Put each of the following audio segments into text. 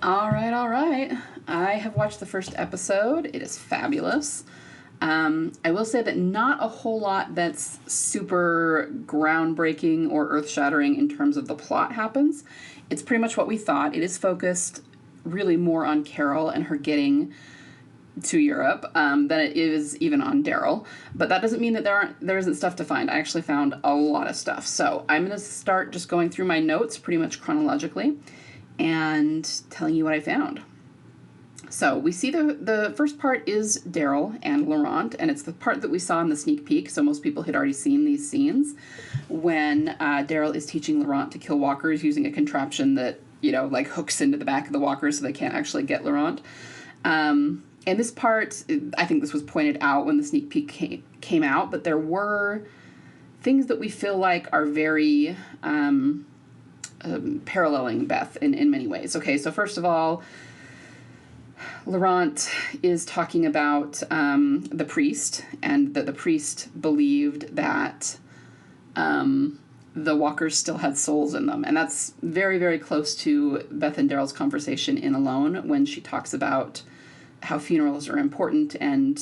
All right, all right. I have watched the first episode. It is fabulous. I will say that not a whole lot that's super groundbreaking or earth-shattering in terms of the plot happens. It's pretty much what we thought. It is focused really more on Carol and her getting to Europe than it is even on Daryl. But that doesn't mean that there isn't stuff to find. I actually found a lot of stuff. So I'm going to start just going through my notes pretty much chronologically and telling you what I found. So we see the first part is Daryl and Laurent, and it's the part that we saw in the sneak peek, so most people had already seen these scenes, when Daryl is teaching Laurent to kill walkers using a contraption that, like hooks into the back of the walkers so they can't actually get Laurent. And this part, I think this was pointed out when the sneak peek came out, but there were things that we feel like are very paralleling Beth in many ways. Okay, so first of all, Laurent is talking about the priest, and that the priest believed that the walkers still had souls in them. And that's very, very close to Beth and Daryl's conversation in Alone, when she talks about how funerals are important and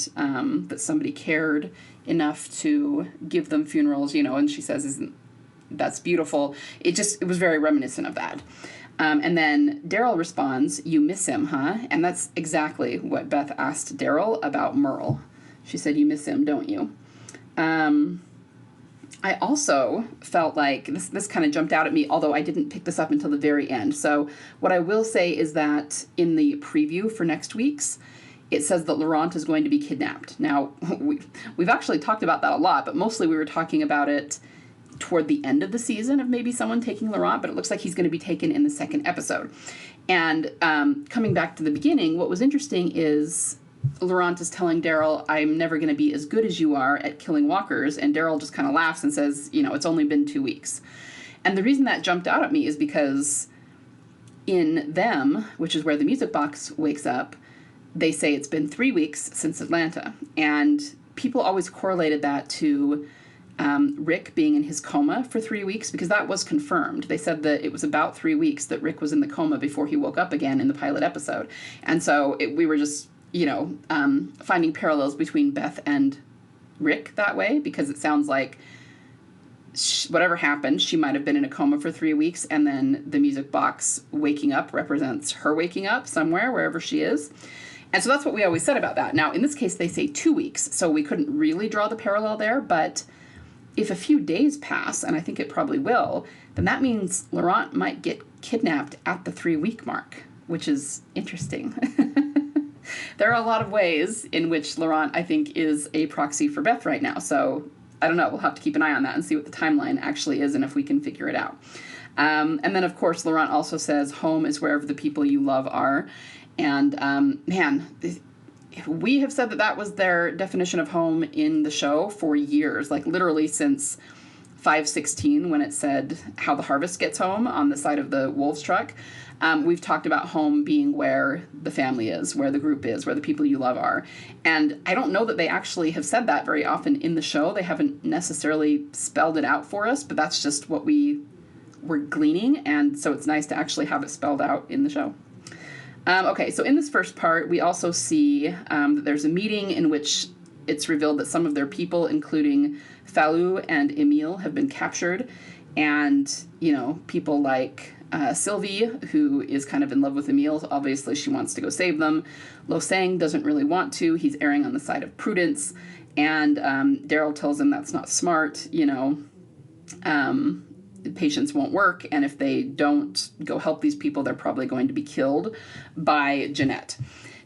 that somebody cared enough to give them funerals, and she says, "Isn't that's beautiful?" It was very reminiscent of that. And then Daryl responds, "You miss him, huh?" And that's exactly what Beth asked Daryl about Merle. She said, "You miss him, don't you?" I also felt like this kind of jumped out at me, although I didn't pick this up until the very end. So what I will say is that in the preview for next week's, it says that Laurent is going to be kidnapped. Now, we've actually talked about that a lot, but mostly we were talking about it toward the end of the season of maybe someone taking Laurent, but it looks like he's going to be taken in the second episode. And coming back to the beginning, what was interesting is Laurent is telling Daryl, "I'm never going to be as good as you are at killing walkers," and Daryl just kind of laughs and says, "It's only been 2 weeks." And the reason that jumped out at me is because in Them, which is where the music box wakes up, they say it's been 3 weeks since Atlanta. And people always correlated that to Rick being in his coma for 3 weeks, because that was confirmed. They said that it was about 3 weeks that Rick was in the coma before he woke up again in the pilot episode. And so we were just, finding parallels between Beth and Rick that way, because it sounds like whatever happened, she might have been in a coma for 3 weeks, and then the music box waking up represents her waking up somewhere, wherever she is. And so that's what we always said about that. Now, in this case, they say 2 weeks, so we couldn't really draw the parallel there, but if a few days pass, and I think it probably will, then that means Laurent might get kidnapped at the 3-week mark, which is interesting. There are a lot of ways in which Laurent, I think, is a proxy for Beth right now. So I don't know. We'll have to keep an eye on that and see what the timeline actually is and if we can figure it out. And then, of course, Laurent also says, "Home is wherever the people you love are." And, we have said that was their definition of home in the show for years, like literally since 5:16, when it said how the harvest gets home on the side of the wolves truck. We've talked about home being where the family is, where the group is, where the people you love are. And I don't know that they actually have said that very often in the show. They haven't necessarily spelled it out for us, but that's just what we were gleaning. And so it's nice to actually have it spelled out in the show. Okay, so in this first part, we also see that there's a meeting in which it's revealed that some of their people, including Falou and Emile, have been captured. And, people like Sylvie, who is kind of in love with Emile, obviously she wants to go save them. Lo Sang doesn't really want to. He's erring on the side of prudence. And Daryl tells him that's not smart, patience won't work, and if they don't go help these people, they're probably going to be killed by Jeanette.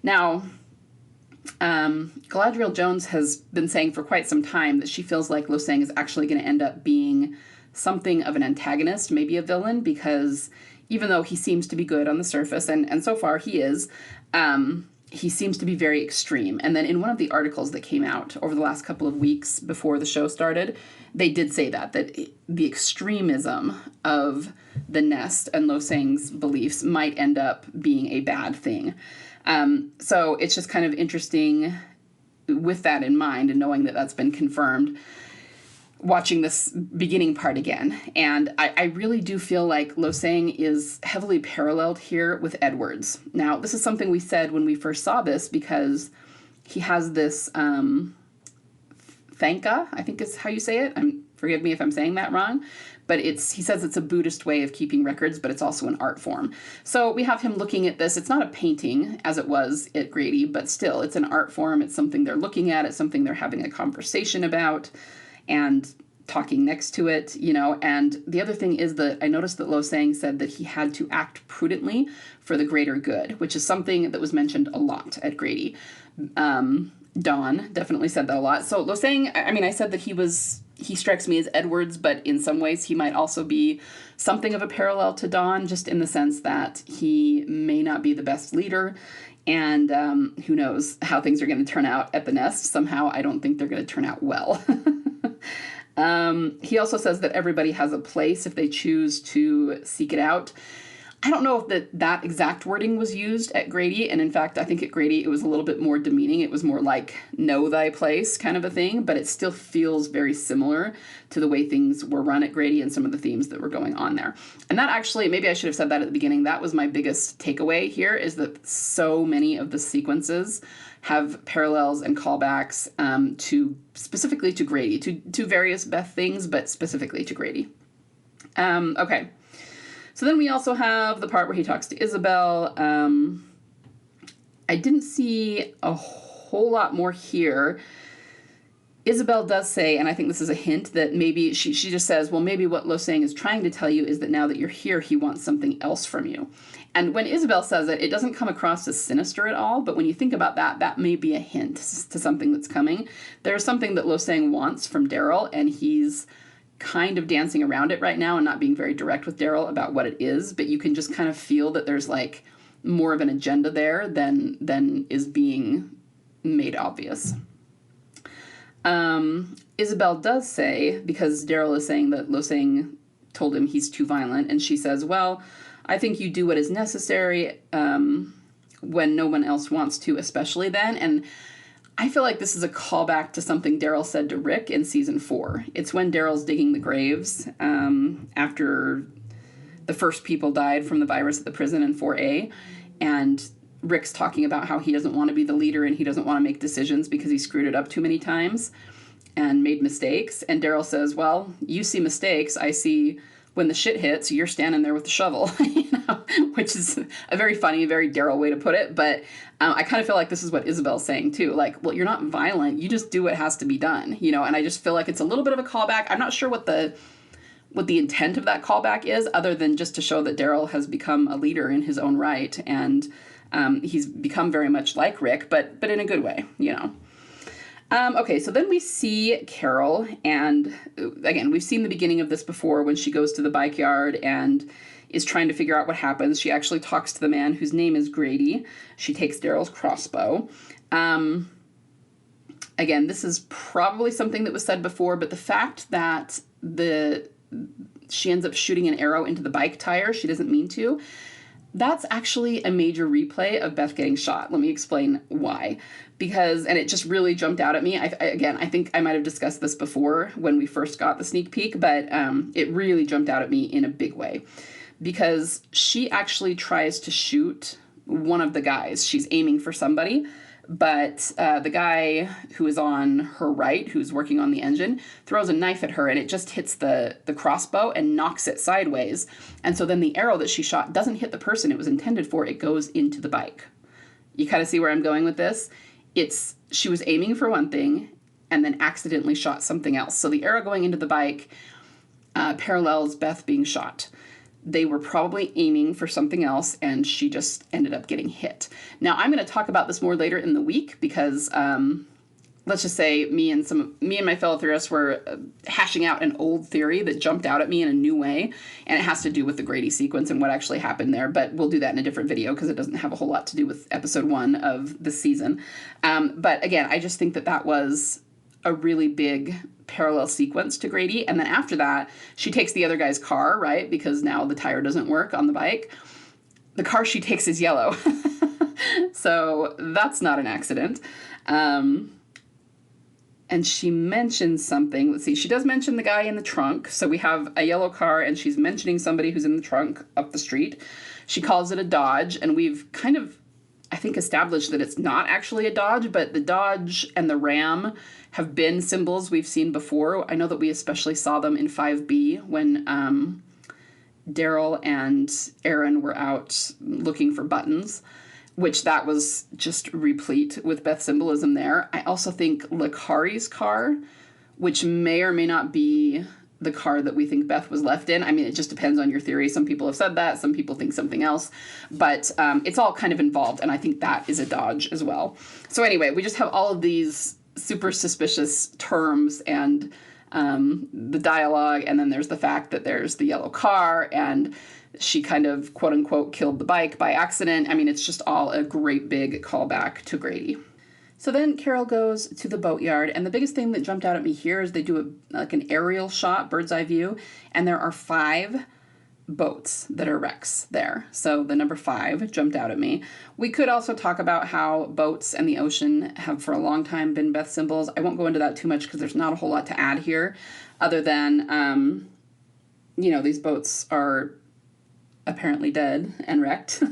Now, Galadriel Jones has been saying for quite some time that she feels like Lo Sang is actually going to end up being something of an antagonist, maybe a villain, because even though he seems to be good on the surface, and so far he is, he seems to be very extreme. And then in one of the articles that came out over the last couple of weeks before the show started, they did say that the extremism of the Nest and Lo Sang's beliefs might end up being a bad thing. So it's just kind of interesting with that in mind and knowing that that's been confirmed. watching this beginning part again. And I really do feel like Losang is heavily paralleled here with Edwards. Now, this is something we said when we first saw this, because he has this thanka, I think is how you say it. Forgive me if I'm saying that wrong. But he says it's a Buddhist way of keeping records, but it's also an art form. So we have him looking at this. It's not a painting as it was at Grady, but still it's an art form. It's something they're looking at. It's something they're having a conversation about and talking next to it, you know. And the other thing is that I noticed that Losang said that he had to act prudently for the greater good, which is something that was mentioned a lot at Grady. Don definitely said that a lot. So Losang, I mean, I said that he strikes me as Edwards, but in some ways he might also be something of a parallel to Don, just in the sense that he may not be the best leader. And who knows how things are going to turn out at the nest. Somehow I don't think they're going to turn out well. He also says that everybody has a place if they choose to seek it out. I don't know if that exact wording was used at Grady, and in fact, I think at Grady it was a little bit more demeaning. It was more like, know thy place kind of a thing, but it still feels very similar to the way things were run at Grady and some of the themes that were going on there. And that actually, maybe I should have said that at the beginning, that was my biggest takeaway here, is that so many of the sequences have parallels and callbacks specifically to Grady, to various Beth things, but specifically to Grady. Okay. So then we also have the part where he talks to Isabel. I didn't see a whole lot more here. Isabel does say, and I think this is a hint, that maybe she just says, well, maybe what Losang is trying to tell you is that now that you're here, he wants something else from you. And when Isabel says it, it doesn't come across as sinister at all, but when you think about that, that may be a hint to something that's coming. There's something that Losang wants from Daryl, and he's kind of dancing around it right now and not being very direct with Daryl about what it is, but you can just kind of feel that there's like more of an agenda there than is being made obvious. Isabel does say, because Daryl is saying that Losang told him he's too violent, and she says, well, I think you do what is necessary when no one else wants to, especially then. And I feel like this is a callback to something Daryl said to Rick in season 4. It's when Daryl's digging the graves after the first people died from the virus at the prison in 4A. And Rick's talking about how he doesn't want to be the leader and he doesn't want to make decisions because he screwed it up too many times and made mistakes. And Daryl says, well, you see mistakes. I see when the shit hits, you're standing there with the shovel, you know, which is a very funny, very Daryl way to put it. But I kind of feel like this is what Isabel's saying too. Like, well, you're not violent. You just do what has to be done, you know. And I just feel like it's a little bit of a callback. I'm not sure what the intent of that callback is, other than just to show that Daryl has become a leader in his own right, and he's become very much like Rick, but in a good way, you know. Okay, so then we see Carol, and again, we've seen the beginning of this before when she goes to the bike yard and is trying to figure out what happens. She actually talks to the man whose name is Grady. She takes Daryl's crossbow. Again, this is probably something that was said before, but the fact that she ends up shooting an arrow into the bike tire, she doesn't mean to, that's actually a major replay of Beth getting shot. Let me explain why. And it just really jumped out at me. I think I might have discussed this before when we first got the sneak peek, but it really jumped out at me in a big way. Because she actually tries to shoot one of the guys. She's aiming for somebody, but the guy who is on her right, who's working on the engine, throws a knife at her, and it just hits the crossbow and knocks it sideways. And so then the arrow that she shot doesn't hit the person it was intended for. It goes into the bike. You kind of see where I'm going with this? She was aiming for one thing and then accidentally shot something else. So the arrow going into the bike parallels Beth being shot. They were probably aiming for something else, and she just ended up getting hit. Now, I'm going to talk about this more later in the week because, let's just say, me and my fellow theorists were hashing out an old theory that jumped out at me in a new way, and it has to do with the Grady sequence and what actually happened there, but we'll do that in a different video because it doesn't have a whole lot to do with episode 1 of this season. But again, I just think that was a really big parallel sequence to Grady. And then after that, she takes the other guy's car, right? Because now the tire doesn't work on the bike. The car she takes is yellow. So that's not an accident. And and she mentions something. Let's see. She does mention the guy in the trunk. So we have a yellow car, and she's mentioning somebody who's in the trunk up the street. She calls it a Dodge, and we've kind of, I think, established that it's not actually a Dodge, but the Dodge and the Ram have been symbols we've seen before. I know that we especially saw them in 5B when Daryl and Aaron were out looking for buttons, which that was just replete with Beth symbolism there. I also think Lakari's car, which may or may not be the car that we think Beth was left in. I mean, it just depends on your theory. Some people have said that. Some people think something else. But it's all kind of involved, and I think that is a Dodge as well. So anyway, we just have all of these super suspicious terms and the dialogue, and then there's the fact that there's the yellow car, and she kind of, quote-unquote, killed the bike by accident. I mean, it's just all a great big callback to Grady. So then Carol goes to the boatyard, and the biggest thing that jumped out at me here is they do an aerial shot, bird's eye view, and there are 5 boats that are wrecks there. So the number 5 jumped out at me. We could also talk about how boats and the ocean have for a long time been Beth symbols. I won't go into that too much because there's not a whole lot to add here other than, these boats are apparently dead and wrecked.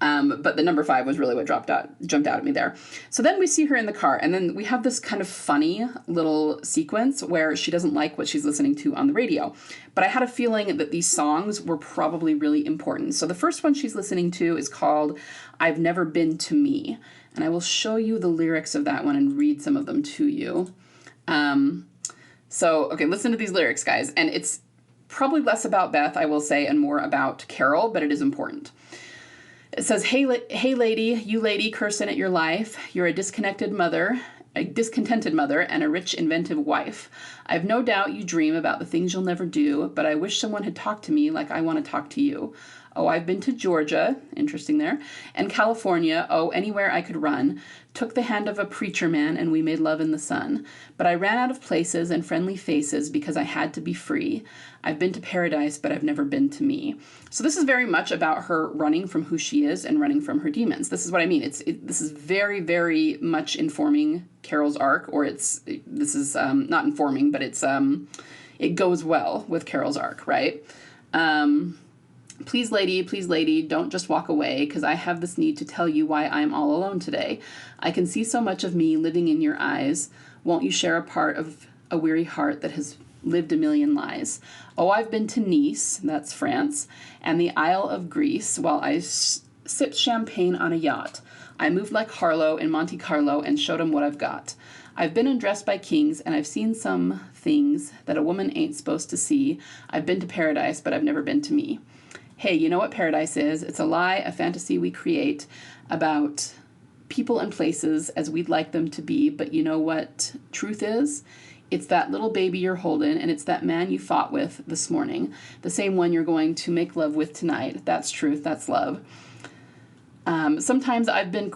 But the number 5 was really what jumped out at me there. So then we see her in the car, and then we have this kind of funny little sequence where she doesn't like what she's listening to on the radio. But I had a feeling that these songs were probably really important. So the first one she's listening to is called I've Never Been to Me. And I will show you the lyrics of that one and read some of them to you. Okay, listen to these lyrics, guys. And it's probably less about Beth, I will say, and more about Carol, but it is important. It says, hey lady, you lady cursing at your life. You're a discontented mother, and a rich, inventive wife. I've no doubt you dream about the things you'll never do, but I wish someone had talked to me like I want to talk to you. Oh, I've been to Georgia, interesting there, and California, anywhere I could run. Took the hand of a preacher man and we made love in the sun. But I ran out of places and friendly faces because I had to be free. I've been to paradise, but I've never been to me. So this is very much about her running from who she is and running from her demons. This is what I mean. This is very, very much informing Carol's arc, or this is not informing, but it goes well with Carol's arc, right? Please, lady, don't just walk away, because I have this need to tell you why I'm all alone today. I can see so much of me living in your eyes. Won't you share a part of a weary heart that has lived a million lies? Oh, I've been to Nice, that's France, and the Isle of Greece, while I sipped champagne on a yacht. I moved like Harlow in Monte Carlo and showed 'em what I've got. I've been undressed by kings, and I've seen some things that a woman ain't supposed to see. I've been to paradise, but I've never been to me. Hey, you know what paradise is? It's a lie, a fantasy we create about people and places as we'd like them to be, but you know what truth is? It's that little baby you're holding, and it's that man you fought with this morning, the same one you're going to make love with tonight. That's truth, that's love. Sometimes I've been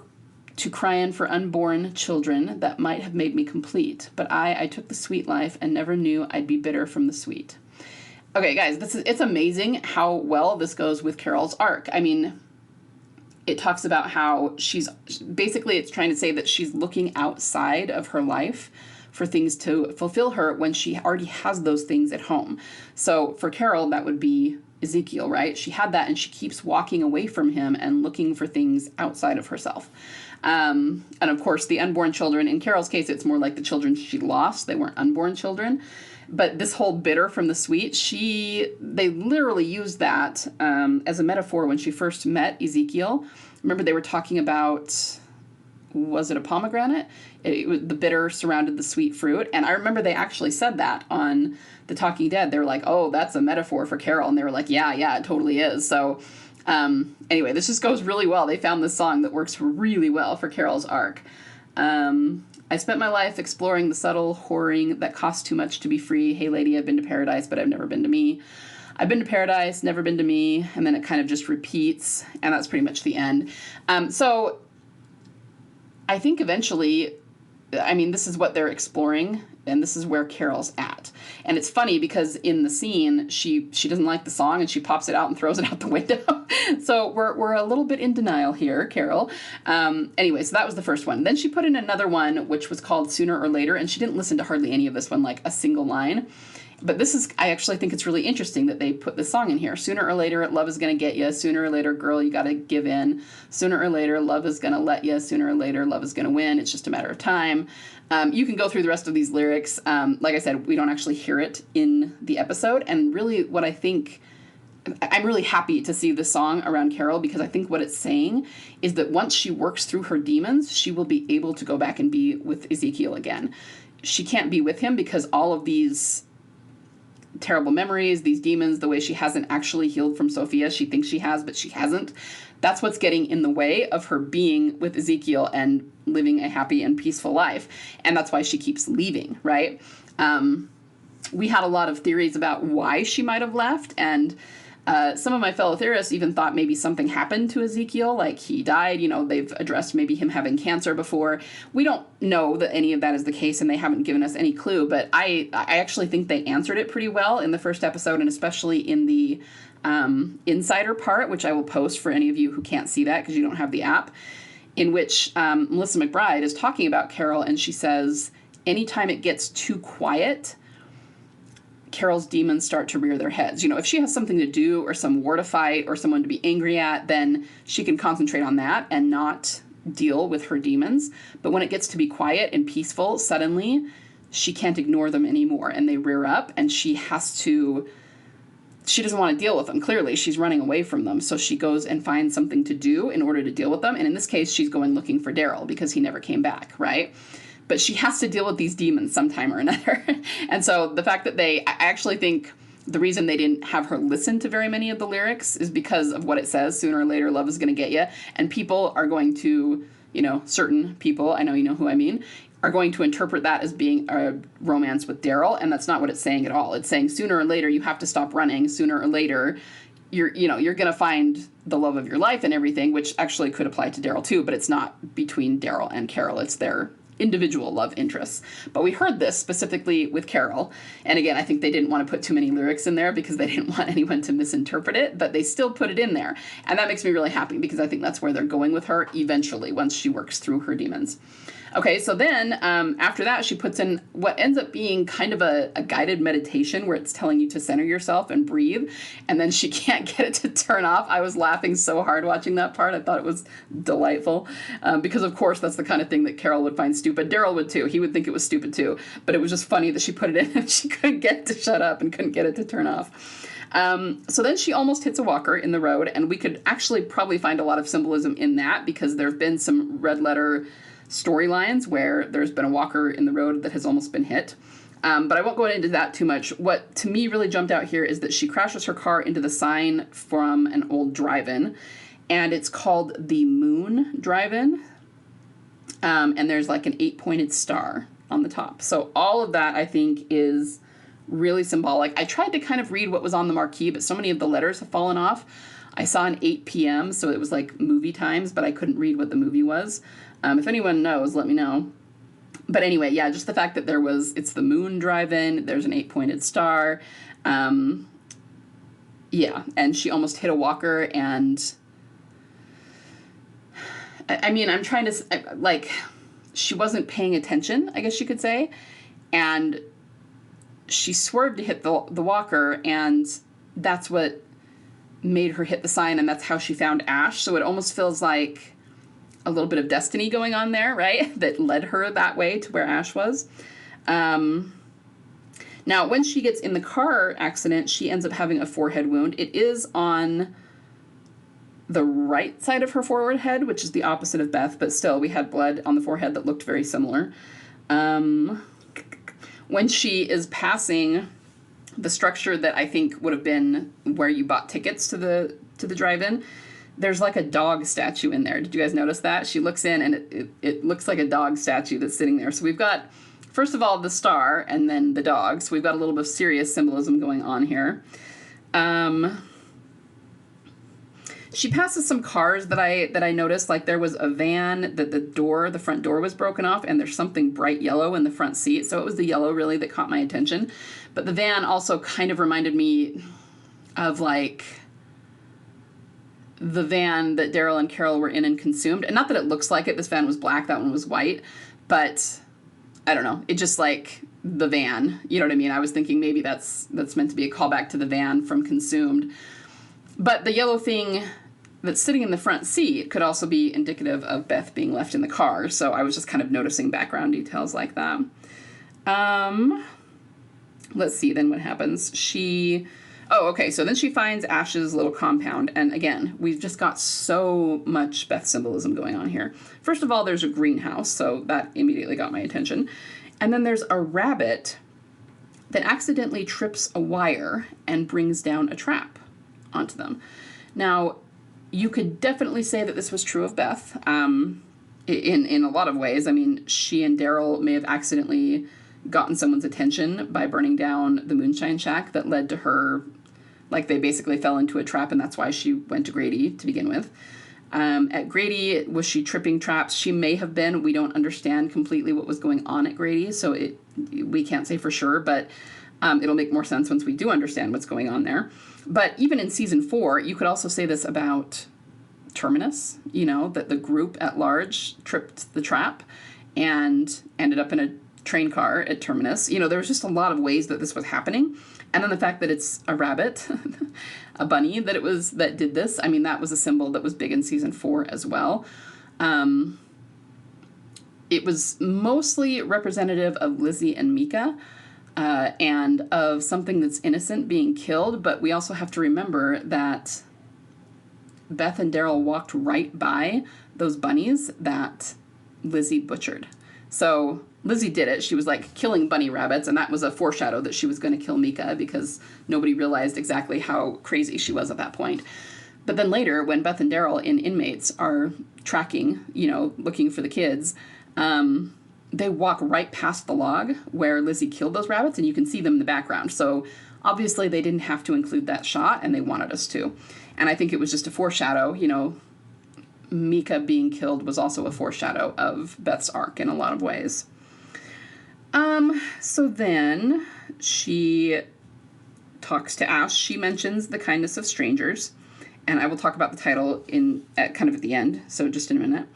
to crying for unborn children that might have made me complete, but I took the sweet life and never knew I'd be bitter from the sweet. Okay, guys, it's amazing how well this goes with Carol's arc. I mean, it talks about how it's trying to say that she's looking outside of her life for things to fulfill her when she already has those things at home. So for Carol, that would be Ezekiel, right? She had that, and she keeps walking away from him and looking for things outside of herself. And of course, the unborn children, in Carol's case, it's more like the children she lost. They weren't unborn children. But this whole bitter from the sweet, they literally used that as a metaphor when she first met Ezekiel. Remember, they were talking about, was it a pomegranate? The bitter surrounded the sweet fruit. And I remember they actually said that on The Talking Dead. They were like, oh, that's a metaphor for Carol. And they were like, yeah, it totally is. So anyway, this just goes really well. They found this song that works really well for Carol's arc. I spent my life exploring the subtle whoring that costs too much to be free. Hey, lady, I've been to paradise, but I've never been to me. I've been to paradise, never been to me. And then it kind of just repeats, and that's pretty much the end. So I think eventually, I mean, this is what they're exploring and this is where Carol's at. And it's funny because in the scene, she doesn't like the song and she pops it out and throws it out the window. So we're a little bit in denial here, Carol. Anyway, so that was the first one. Then she put in another one, which was called Sooner or Later, and she didn't listen to hardly any of this one, like a single line. But this is, I actually think it's really interesting that they put this song in here. Sooner or later, love is going to get you. Sooner or later, girl, you got to give in. Sooner or later, love is going to let you. Sooner or later, love is going to win. It's just a matter of time. You can go through the rest of these lyrics. Like I said, we don't actually hear it in the episode. And really what I think, I'm really happy to see this song around Carol, because I think what it's saying is that once she works through her demons, she will be able to go back and be with Ezekiel again. She can't be with him because all of these terrible memories, these demons, the way she hasn't actually healed from Sophia. She thinks she has, but she hasn't. That's what's getting in the way of her being with Ezekiel and living a happy and peaceful life. And that's why she keeps leaving, right? We had a lot of theories about why she might have left, and some of my fellow theorists even thought maybe something happened to Ezekiel, like he died. You know, they've addressed maybe him having cancer before. We don't know that any of that is the case, and they haven't given us any clue, but I actually think they answered it pretty well in the first episode, and especially in the insider part, which I will post for any of you who can't see that because you don't have the app, in which Melissa McBride is talking about Carol, and she says, anytime it gets too quiet, Carol's demons start to rear their heads. You know, if she has something to do or some war to fight or someone to be angry at, then she can concentrate on that and not deal with her demons. But when it gets to be quiet and peaceful, suddenly she can't ignore them anymore, and they rear up, and she doesn't want to deal with them. Clearly, she's running away from them. So she goes and finds something to do in order to deal with them. And in this case, she's going looking for Daryl because he never came back, right? But she has to deal with these demons sometime or another. And so the fact that I actually think the reason they didn't have her listen to very many of the lyrics is because of what it says, sooner or later, love is going to get you. And people are going to, certain people, I know you know who I mean, are going to interpret that as being a romance with Daryl. And that's not what it's saying at all. It's saying sooner or later, you have to stop running. Sooner or later, you're going to find the love of your life and everything, which actually could apply to Daryl too, but it's not between Daryl and Carol. It's their individual love interests. But we heard this specifically with Carol. And again, I think they didn't want to put too many lyrics in there because they didn't want anyone to misinterpret it, but they still put it in there. And that makes me really happy because I think that's where they're going with her eventually once she works through her demons. Okay, so then after that, she puts in what ends up being kind of a guided meditation where it's telling you to center yourself and breathe, and then she can't get it to turn off. I was laughing so hard watching that part. I thought it was delightful because, of course, that's the kind of thing that Carol would find stupid. Daryl would, too. He would think it was stupid, too. But it was just funny that she put it in and she couldn't get it to shut up and couldn't get it to turn off. So then she almost hits a walker in the road, and we could actually probably find a lot of symbolism in that because there have been some red letter storylines where there's been a walker in the road that has almost been hit. But I won't go into that too much. What to me really jumped out here is that she crashes her car into the sign from an old drive-in, and it's called the Moon Drive-In. And there's like an 8-pointed star on the top. So all of that, I think, is really symbolic. I tried to kind of read what was on the marquee, but so many of the letters have fallen off. I saw an 8 p.m., so it was like movie times, but I couldn't read what the movie was. If anyone knows, let me know. But anyway, yeah, just the fact that it's the Moon Drive-In, there's an 8-pointed star. Yeah, and she almost hit a walker, and I mean, I'm trying to, she wasn't paying attention, I guess you could say, and she swerved to hit the walker, and that's what made her hit the sign, and that's how she found Ash. So it almost feels like a little bit of destiny going on there, right? That led her that way to where Ash was. Now, when she gets in the car accident, she ends up having a forehead wound. It is on the right side of her forward head, which is the opposite of Beth, but still, we had blood on the forehead that looked very similar. When she is passing the structure that I think would have been where you bought tickets to the drive-in, there's like a dog statue in there. Did you guys notice that? She looks in and it looks like a dog statue that's sitting there. So we've got, first of all, the star and then the dog. So we've got a little bit of serious symbolism going on here. She passes some cars that I noticed. Like there was a van that the front door was broken off, and there's something bright yellow in the front seat. So it was the yellow really that caught my attention. But the van also kind of reminded me of like the van that Daryl and Carol were in and consumed. And not that it looks like it. This van was black. That one was white. But I don't know. It just like the van. You know what I mean? I was thinking maybe that's meant to be a callback to the van from Consumed. But the yellow thing that's sitting in the front seat could also be indicative of Beth being left in the car. So I was just kind of noticing background details like that. Let's see then what happens. So then she finds Ash's little compound. And again, we've just got so much Beth symbolism going on here. First of all, there's a greenhouse, so that immediately got my attention. And then there's a rabbit that accidentally trips a wire and brings down a trap onto them. Now, you could definitely say that this was true of Beth in a lot of ways. I mean, she and Daryl may have accidentally gotten someone's attention by burning down the moonshine shack that led to her, like they basically fell into a trap, and that's why she went to Grady to begin with. At Grady, was she tripping traps? She may have been. We don't understand completely what was going on at Grady, so we can't say for sure, but it'll make more sense once we do understand what's going on there. But even in season 4, you could also say this about Terminus, that the group at large tripped the trap and ended up in a train car at Terminus. There was just a lot of ways that this was happening. And then the fact that it's a rabbit, a bunny that did this, I mean, that was a symbol that was big in season 4 as well. It was mostly representative of Lizzie and Mika, and of something that's innocent being killed, but we also have to remember that Beth and Daryl walked right by those bunnies that Lizzie butchered. So Lizzie did it. She was like killing bunny rabbits, and that was a foreshadow that she was going to kill Mika because nobody realized exactly how crazy she was at that point. But then later, when Beth and Daryl in Inmates are tracking, looking for the kids, they walk right past the log where Lizzie killed those rabbits, and you can see them in the background. So obviously they didn't have to include that shot, and they wanted us to. And I think it was just a foreshadow. Mika being killed was also a foreshadow of Beth's arc in a lot of ways. So then she talks to Ash. She mentions the kindness of strangers, and I will talk about the title at the end, so just in a minute.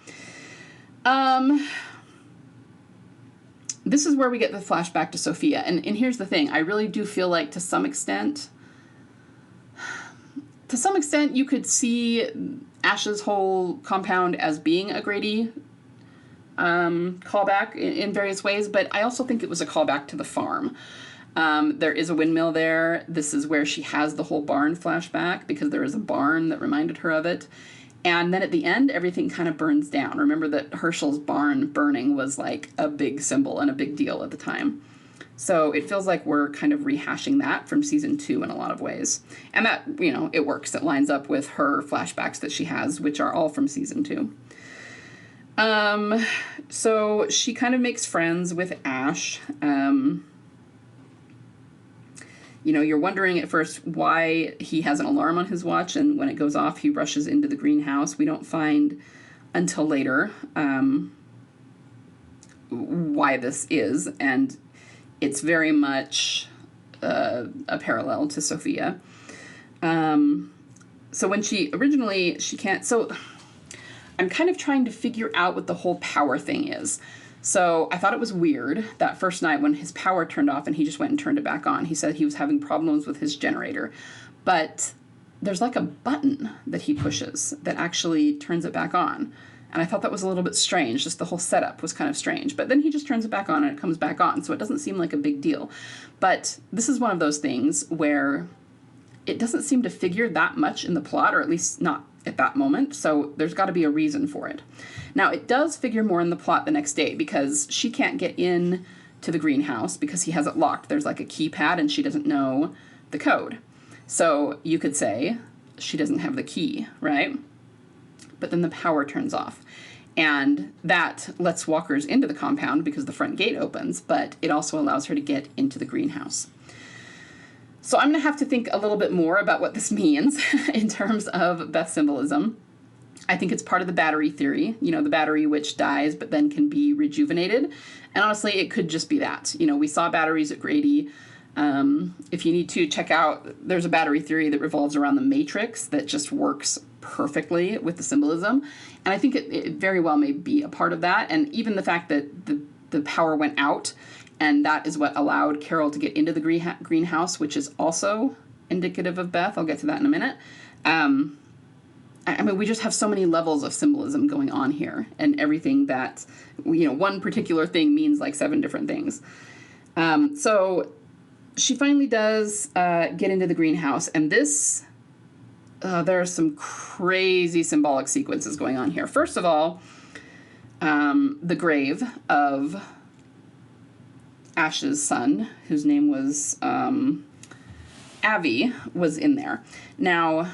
This is where we get the flashback to Sophia, and here's the thing. I really do feel like to some extent, you could see Ash's whole compound as being a Grady callback in various ways, but I also think it was a callback to the farm. There is a windmill there. This is where she has the whole barn flashback because there is a barn that reminded her of it. And then at the end, everything kind of burns down. Remember that Hershel's barn burning was like a big symbol and a big deal at the time. So it feels like we're kind of rehashing that from season 2 in a lot of ways. And that, it works. It lines up with her flashbacks that she has, which are all from season 2. So she kind of makes friends with Ash. You're wondering at first why he has an alarm on his watch, and when it goes off, he rushes into the greenhouse. We don't find until later why this is, and it's very much a parallel to Sophia. So when she can't... So I'm kind of trying to figure out what the whole power thing is. So I thought it was weird that first night when his power turned off and he just went and turned it back on. He said he was having problems with his generator. But there's like a button that he pushes that actually turns it back on. And I thought that was a little bit strange. Just the whole setup was kind of strange. But then he just turns it back on and it comes back on. So it doesn't seem like a big deal. But this is one of those things where it doesn't seem to figure that much in the plot, or at least not at that moment. So there's got to be a reason for it. Now, it does figure more in the plot the next day because she can't get in to the greenhouse because he has it locked. There's like a keypad and she doesn't know the code. So you could say she doesn't have the key, right? But then the power turns off. And that lets walkers into the compound because the front gate opens, but it also allows her to get into the greenhouse. So I'm going to have to think a little bit more about what this means in terms of Beth symbolism. I think it's part of the battery theory, the battery which dies but then can be rejuvenated. And honestly, it could just be that. We saw batteries at Grady. If you need to check out, there's a battery theory that revolves around the matrix that just works perfectly with the symbolism. And I think it very well may be a part of that. And even the fact that the power went out, and that is what allowed Carol to get into the greenhouse, which is also indicative of Beth. I'll get to that in a minute. I mean, we just have so many levels of symbolism going on here, and everything that, one particular thing means like 7 different things. So she finally does get into the greenhouse, and this, there are some crazy symbolic sequences going on here. First of all, the grave of Ash's son, whose name was Avi, was in there. Now,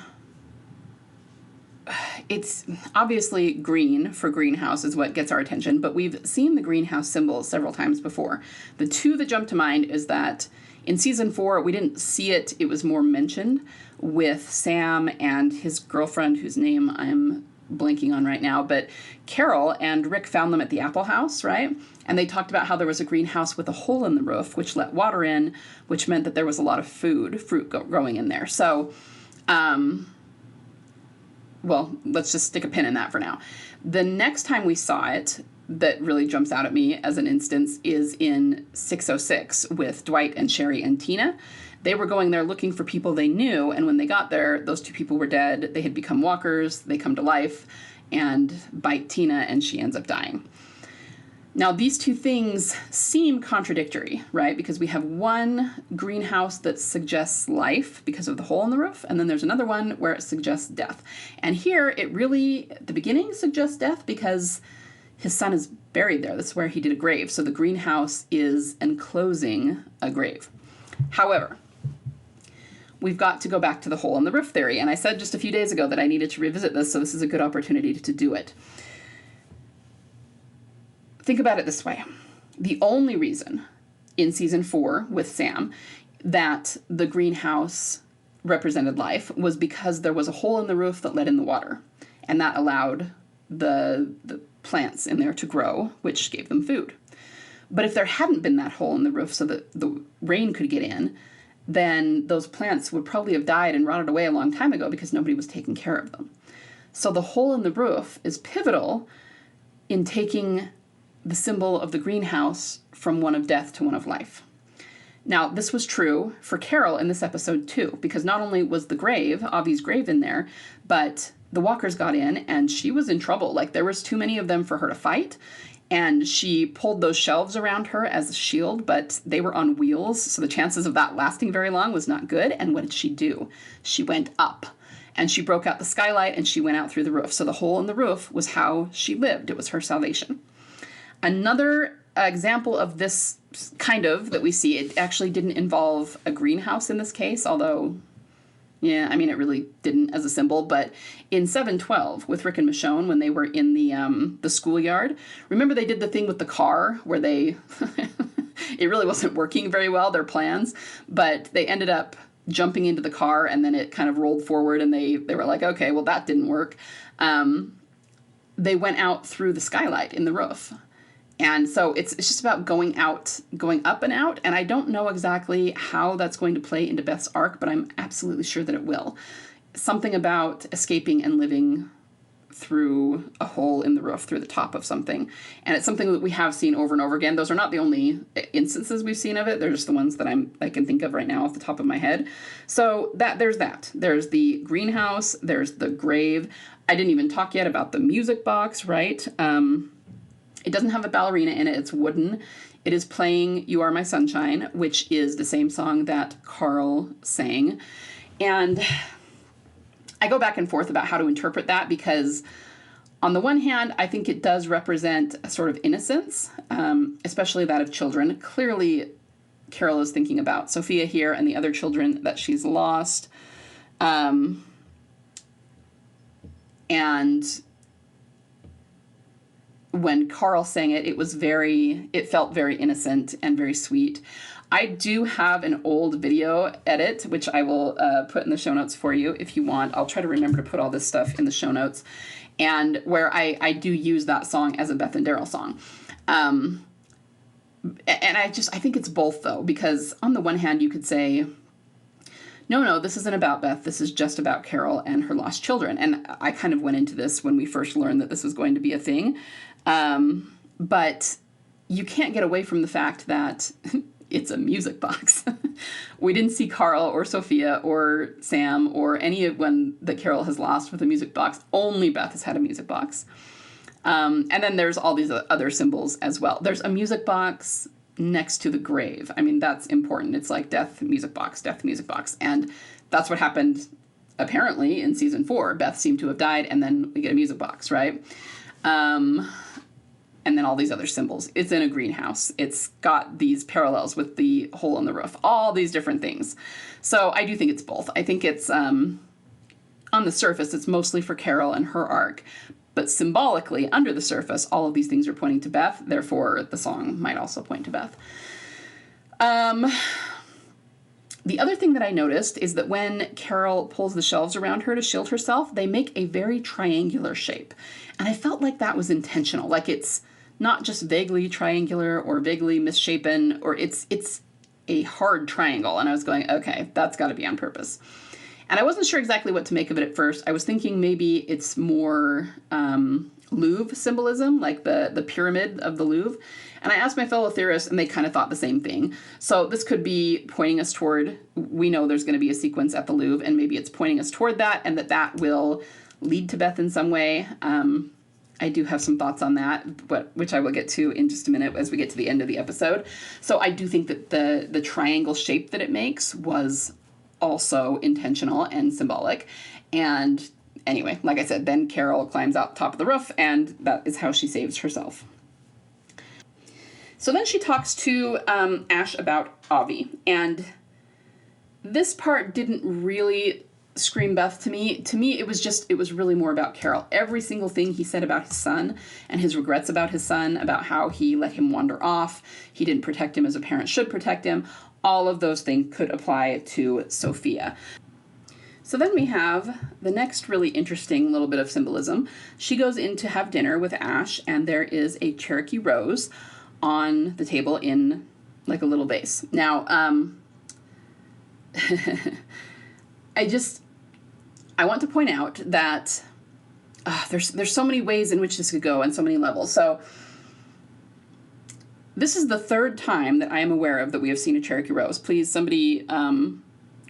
it's obviously green for greenhouse is what gets our attention, but we've seen the greenhouse symbol several times before. The 2 that jump to mind is that in season 4, we didn't see it. It was more mentioned with Sam and his girlfriend, whose name I'm blanking on right now, but Carol and Rick found them at the Apple House, right? And they talked about how there was a greenhouse with a hole in the roof, which let water in, which meant that there was a lot of fruit growing in there. So, well, let's just stick a pin in that for now. The next time we saw it that really jumps out at me as an instance is in 606 with Dwight and Sherry and Tina. They were going there looking for people they knew, and when they got there, those 2 people were dead. They had become walkers. They come to life and bite Tina, and she ends up dying. Now, these 2 things seem contradictory, right? Because we have one greenhouse that suggests life because of the hole in the roof, and then there's another one where it suggests death. And here, it really, at the beginning, suggests death because his son is buried there. That's where he did a grave. So the greenhouse is enclosing a grave. However, we've got to go back to the hole in the roof theory. And I said just a few days ago that I needed to revisit this, so this is a good opportunity to do it. Think about it this way. The only reason in season 4 with Sam that the greenhouse represented life was because there was a hole in the roof that let in the water. And that allowed the plants in there to grow, which gave them food. But if there hadn't been that hole in the roof so that the rain could get in, then those plants would probably have died and rotted away a long time ago because nobody was taking care of them. So the hole in the roof is pivotal in taking the symbol of the greenhouse from one of death to one of life. Now, this was true for Carol in this episode too, because not only was the grave, Avi's grave, in there, but the walkers got in and she was in trouble. Like, there was too many of them for her to fight. And she pulled those shelves around her as a shield, but they were on wheels, so the chances of that lasting very long was not good. And what did she do? She went up, and she broke out the skylight, and she went out through the roof. So the hole in the roof was how she lived. It was her salvation. Another example of this kind of that we see, it actually didn't involve a greenhouse in this case, although, yeah, I mean, it really didn't as a symbol, but in 712 with Rick and Michonne, when they were in the schoolyard, remember they did the thing with the car where they, it really wasn't working very well, their plans, but they ended up jumping into the car and then it kind of rolled forward and they were like, okay, well, that didn't work. They went out through the skylight in the roof. And so it's just about going up and out. And I don't know exactly how that's going to play into Beth's arc, but I'm absolutely sure that it will. Something about escaping and living through a hole in the roof, through the top of something. And it's something that we have seen over and over again. Those are not the only instances we've seen of it. They're just the ones that I can think of right now off the top of my head. So there's that. There's the greenhouse. There's the grave. I didn't even talk yet about the music box, right? It doesn't have a ballerina in it. It's wooden. It is playing You Are My Sunshine, which is the same song that Carl sang. And I go back and forth about how to interpret that because on the one hand, I think it does represent a sort of innocence, especially that of children. Clearly, Carol is thinking about Sophia here and the other children that she's lost. And when Carl sang it, it felt very innocent and very sweet. I do have an old video edit, which I will put in the show notes for you if you want. I'll try to remember to put all this stuff in the show notes, and where I do use that song as a Beth and Daryl song. And I think it's both, though, because on the one hand, you could say, no, this isn't about Beth. This is just about Carol and her lost children. And I kind of went into this when we first learned that this was going to be a thing. But you can't get away from the fact that it's a music box. We didn't see Carl or Sophia or Sam or anyone that Carol has lost with a music box. Only Beth has had a music box. And then there's all these other symbols as well. There's a music box next to the grave. I mean, that's important. It's like death, music box, death, music box. And that's what happened, apparently, in season 4. Beth seemed to have died, and then we get a music box, right? And then all these other symbols. It's in a greenhouse. It's got these parallels with the hole in the roof. All these different things. So I do think it's both. I think it's, on the surface, it's mostly for Carol and her arc. But symbolically, under the surface, all of these things are pointing to Beth. Therefore, the song might also point to Beth. The other thing that I noticed is that when Carol pulls the shelves around her to shield herself, they make a very triangular shape. And I felt like that was intentional. Like it's not just vaguely triangular or vaguely misshapen, or it's a hard triangle. And I was going, okay, that's got to be on purpose. And I wasn't sure exactly what to make of it at first. I was thinking maybe it's more Louvre symbolism, like the pyramid of the Louvre. And I asked my fellow theorists, and they kind of thought the same thing. So this could be pointing us toward, we know there's going to be a sequence at the Louvre, and maybe it's pointing us toward that, and that will lead to Beth in some way. I do have some thoughts on that, which I will get to in just a minute as we get to the end of the episode. So I do think that the triangle shape that it makes was also intentional and symbolic. And anyway, like I said, then Carol climbs out top of the roof, and that is how she saves herself. So then she talks to Ash about Avi, and this part didn't really scream Beth to me. To me, it was really more about Carol. Every single thing he said about his son and his regrets about his son, about how he let him wander off, he didn't protect him as a parent should protect him, all of those things could apply to Sophia. So then we have the next really interesting little bit of symbolism. She goes in to have dinner with Ash, and there is a Cherokee Rose on the table in like a little vase. Now, I want to point out that there's so many ways in which this could go and so many levels. So this is the third time that I am aware of that we have seen a Cherokee Rose. Please, somebody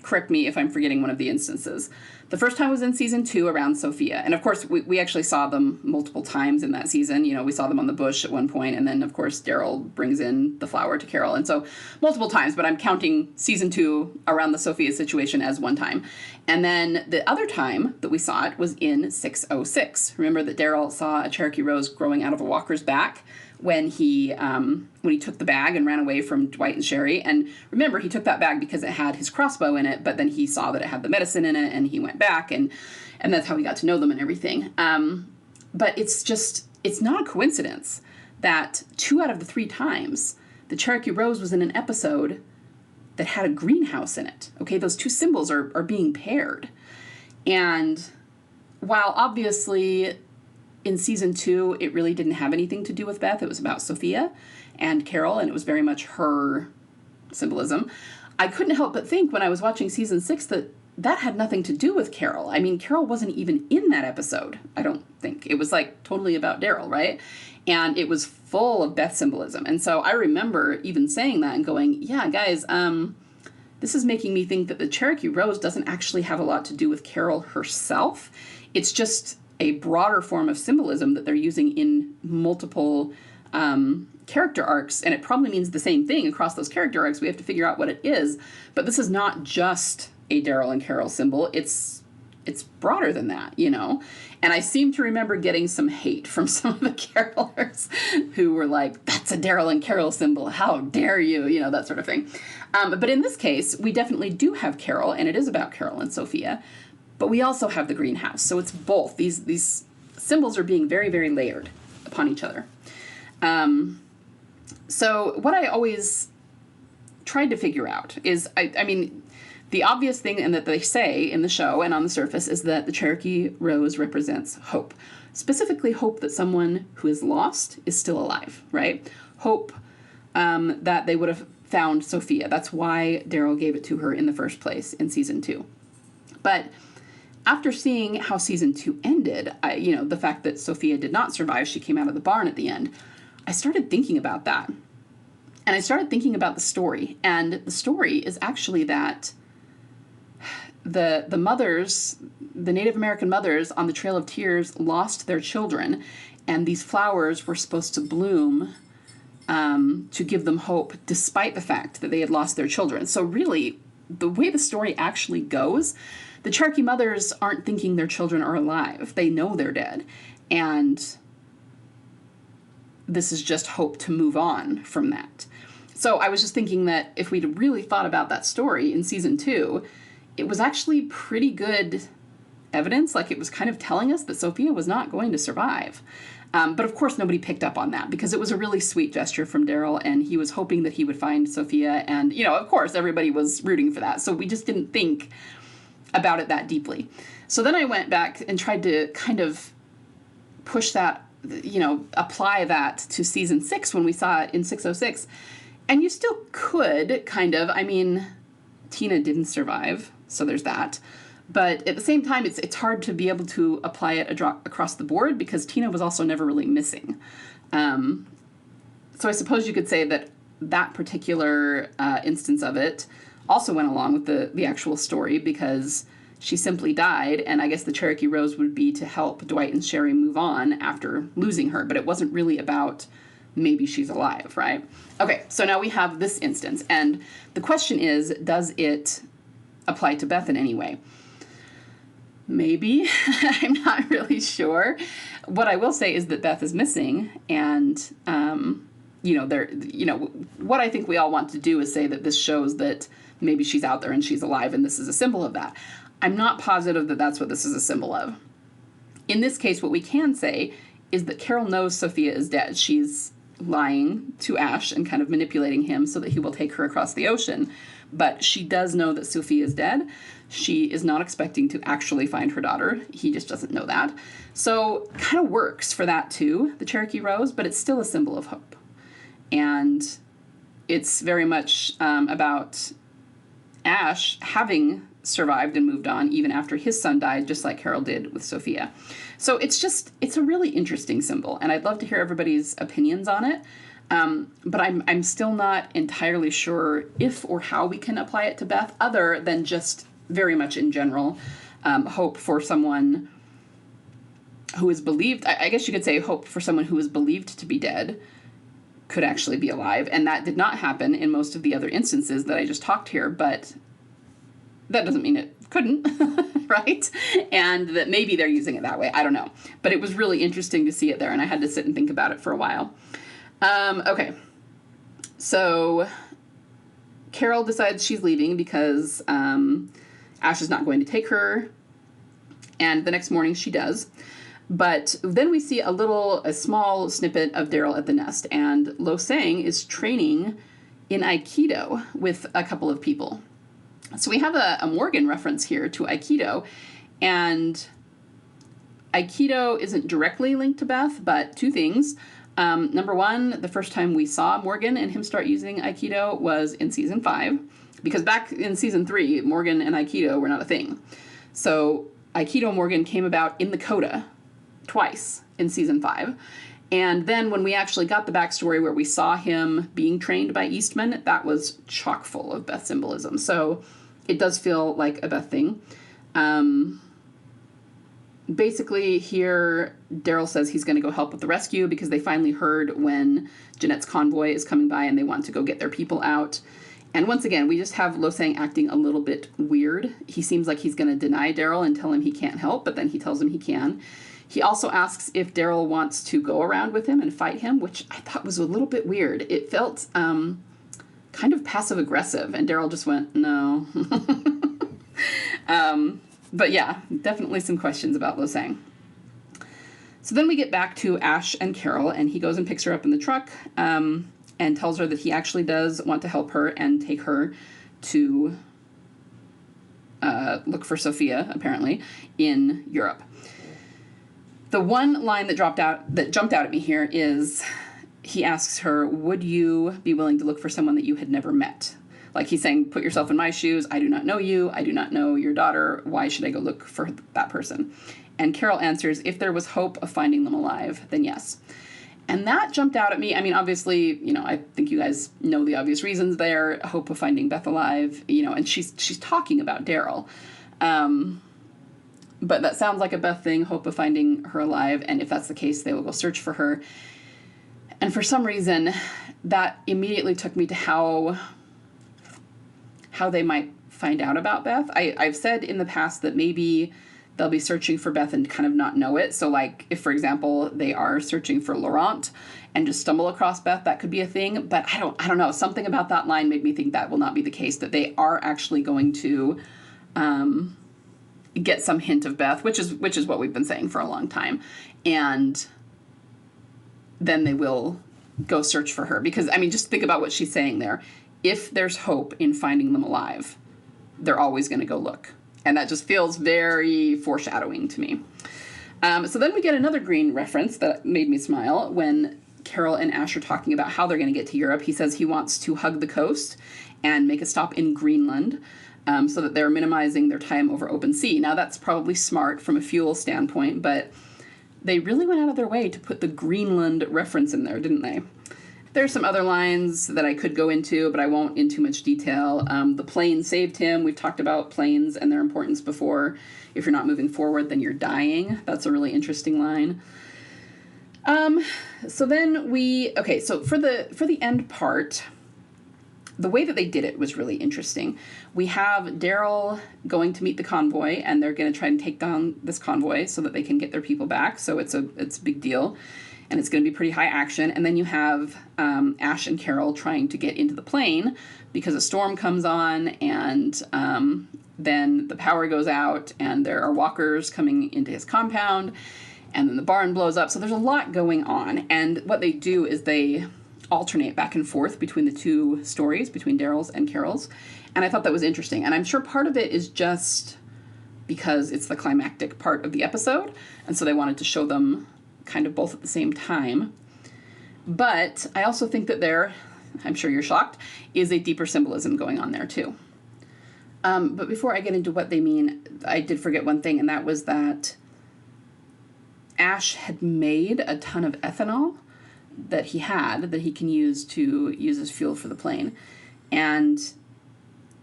correct me if I'm forgetting one of the instances. The first time was in season 2 around Sophia. And of course, we actually saw them multiple times in that season. You know, we saw them on the bush at one point, and then, of course, Daryl brings in the flower to Carol. And so multiple times, but I'm counting season 2 around the Sophia situation as one time. And then the other time that we saw it was in 606. Remember that Daryl saw a Cherokee Rose growing out of a walker's back when he took the bag and ran away from Dwight and Sherry. And remember, he took that bag because it had his crossbow in it, but then he saw that it had the medicine in it, and he went back, and that's how he got to know them and everything. But it's not a coincidence that 2 out of the 3 times the Cherokee Rose was in an episode that had a greenhouse in it. Okay, those 2 symbols are being paired. And while obviously in season 2, it really didn't have anything to do with Beth. It was about Sophia and Carol, and it was very much her symbolism. I couldn't help but think when I was watching season 6 that had nothing to do with Carol. I mean, Carol wasn't even in that episode, I don't think. It was like totally about Daryl, right? And it was full of Beth symbolism. And so I remember even saying that and going, yeah, guys, this is making me think that the Cherokee Rose doesn't actually have a lot to do with Carol herself. It's just a broader form of symbolism that they're using in multiple character arcs, and it probably means the same thing across those character arcs. We have to figure out what it is, but this is not just a Daryl and Carol symbol. It's broader than that, you know? And I seem to remember getting some hate from some of the carolers who were like, that's a Daryl and Carol symbol, how dare you, you know, that sort of thing. But in this case, we definitely do have Carol, and it is about Carol and Sophia. But we also have the greenhouse, so it's both. These symbols are being very, very layered upon each other. So what I always tried to figure out is, I mean, the obvious thing and that they say in the show and on the surface is that the Cherokee Rose represents hope. Specifically hope that someone who is lost is still alive, right? Hope that they would have found Sophia. That's why Daryl gave it to her in the first place in season 2. But after seeing how season 2 ended, the fact that Sophia did not survive, she came out of the barn at the end, I started thinking about that. And I started thinking about the story. And the story is actually that the mothers, the Native American mothers on the Trail of Tears lost their children. And these flowers were supposed to bloom to give them hope, despite the fact that they had lost their children. So really, the way the story actually goes, the Cherokee mothers aren't thinking their children are alive. They know they're dead. And this is just hope to move on from that. So I was just thinking that if we'd really thought about that story in season 2, it was actually pretty good evidence. Like, it was kind of telling us that Sophia was not going to survive. But of course, nobody picked up on that because it was a really sweet gesture from Daryl, and he was hoping that he would find Sophia. And, of course, everybody was rooting for that. So we just didn't think about it that deeply. So then I went back and tried to kind of push that, apply that to season 6 when we saw it in 606. And you still could, kind of. I mean, Tina didn't survive, so there's that. But at the same time, it's hard to be able to apply it across the board because Tina was also never really missing. So I suppose you could say that that particular instance of it also went along with the actual story because she simply died, and I guess the Cherokee Rose would be to help Dwight and Sherry move on after losing her, but it wasn't really about maybe she's alive, right? Okay, so now we have this instance, and the question is, does it apply to Beth in any way? Maybe. I'm not really sure. What I will say is that Beth is missing, and what I think we all want to do is say that this shows that maybe she's out there and she's alive, and this is a symbol of that. I'm not positive that that's what this is a symbol of. In this case, what we can say is that Carol knows Sophia is dead. She's lying to Ash and kind of manipulating him so that he will take her across the ocean. But she does know that Sophia is dead. She is not expecting to actually find her daughter. He just doesn't know that. So kind of works for that too, the Cherokee Rose, but it's still a symbol of hope. And it's very much about Ash having survived and moved on even after his son died, just like Carol did with Sophia. So it's a really interesting symbol, and I'd love to hear everybody's opinions on it. But I'm still not entirely sure if or how we can apply it to Beth, other than just very much in general, hope for someone who is believed, I guess you could say hope for someone who is believed to be dead could actually be alive. And that did not happen in most of the other instances that I just talked here, but that doesn't mean it couldn't, right? And that maybe they're using it that way. I don't know. But it was really interesting to see it there, and I had to sit and think about it for a while. Okay. So Carol decides she's leaving because Ash is not going to take her, and the next morning she does. But then we see a small snippet of Daryl at the nest, and Lo Sang is training in Aikido with a couple of people. So we have a Morgan reference here to Aikido, and Aikido isn't directly linked to Beth, but two things. Number one, the first time we saw Morgan and him start using Aikido was in season 5, because back in season 3, Morgan and Aikido were not a thing. So Aikido Morgan came about in the coda twice in season 5. And then when we actually got the backstory where we saw him being trained by Eastman, that was chock full of Beth symbolism. So it does feel like a Beth thing. Basically here, Daryl says he's going to go help with the rescue because they finally heard when Jeanette's convoy is coming by and they want to go get their people out. And once again, we just have Lo Sang acting a little bit weird. He seems like he's going to deny Daryl and tell him he can't help, but then he tells him he can. He also asks if Daryl wants to go around with him and fight him, which I thought was a little bit weird. It felt kind of passive-aggressive, and Daryl just went, no. But yeah, definitely some questions about Lo Sang. So then we get back to Ash and Carol, and he goes and picks her up in the truck. and tells her that he actually does want to help her and take her to look for Sophia, apparently, in Europe. The one line that jumped out at me here is he asks her, would you be willing to look for someone that you had never met? Like he's saying, put yourself in my shoes. I do not know you. I do not know your daughter. Why should I go look for that person? And Carol answers, if there was hope of finding them alive, then yes. And that jumped out at me. I mean, obviously, I think you guys know the obvious reasons there. Hope of finding Beth alive, and she's talking about Daryl. But that sounds like a Beth thing, hope of finding her alive. And if that's the case, they will go search for her. And for some reason, that immediately took me to how they might find out about Beth. I've said in the past that maybe they'll be searching for Beth and kind of not know it. So like if, for example, they are searching for Laurent and just stumble across Beth, that could be a thing. But I don't know. Something about that line made me think that will not be the case, that they are actually going to get some hint of Beth, which is what we've been saying for a long time. And then they will go search for her. Because, I mean, just think about what she's saying there. If there's hope in finding them alive, they're always going to go look. And that just feels very foreshadowing to me. So then we get another Green reference that made me smile when Carol and Ash are talking about how they're going to get to Europe. He says he wants to hug the coast and make a stop in Greenland so that they're minimizing their time over open sea. Now, that's probably smart from a fuel standpoint, but they really went out of their way to put the Greenland reference in there, didn't they? There's some other lines that I could go into, but I won't in too much detail. The plane saved him. We've talked about planes and their importance before. If you're not moving forward, then you're dying. That's a really interesting line. So for the end part, the way that they did it was really interesting. We have Daryl going to meet the convoy, and they're going to try and take down this convoy so that they can get their people back. So it's a big deal. And it's going to be pretty high action. And then you have Ash and Carol trying to get into the plane because a storm comes on, and then the power goes out, and there are walkers coming into his compound, and then the barn blows up. So there's a lot going on. And what they do is they alternate back and forth between the two stories, between Daryl's and Carol's. And I thought that was interesting. And I'm sure part of it is just because it's the climactic part of the episode. And so they wanted to show them kind of both at the same time. But I also think that there, I'm sure you're shocked, is a deeper symbolism going on there too. But before I get into what they mean, I did forget one thing, and that was that Ash had made a ton of ethanol that he can use as fuel for the plane. And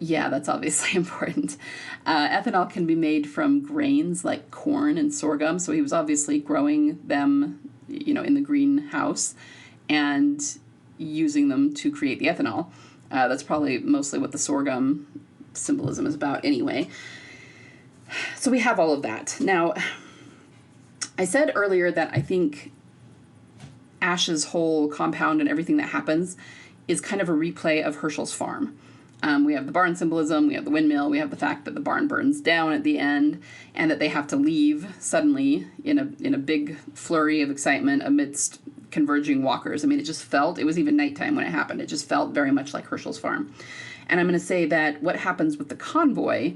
yeah, that's obviously important. Ethanol can be made from grains like corn and sorghum, so he was obviously growing them, in the greenhouse and using them to create the ethanol. That's probably mostly what the sorghum symbolism is about anyway. So we have all of that. Now, I said earlier that I think Ash's whole compound and everything that happens is kind of a replay of Hershel's farm. We have the barn symbolism, we have the windmill, we have the fact that the barn burns down at the end, and that they have to leave suddenly in a big flurry of excitement amidst converging walkers. I mean, it was even nighttime when it happened. It just felt very much like Hershel's farm. And I'm going to say that what happens with the convoy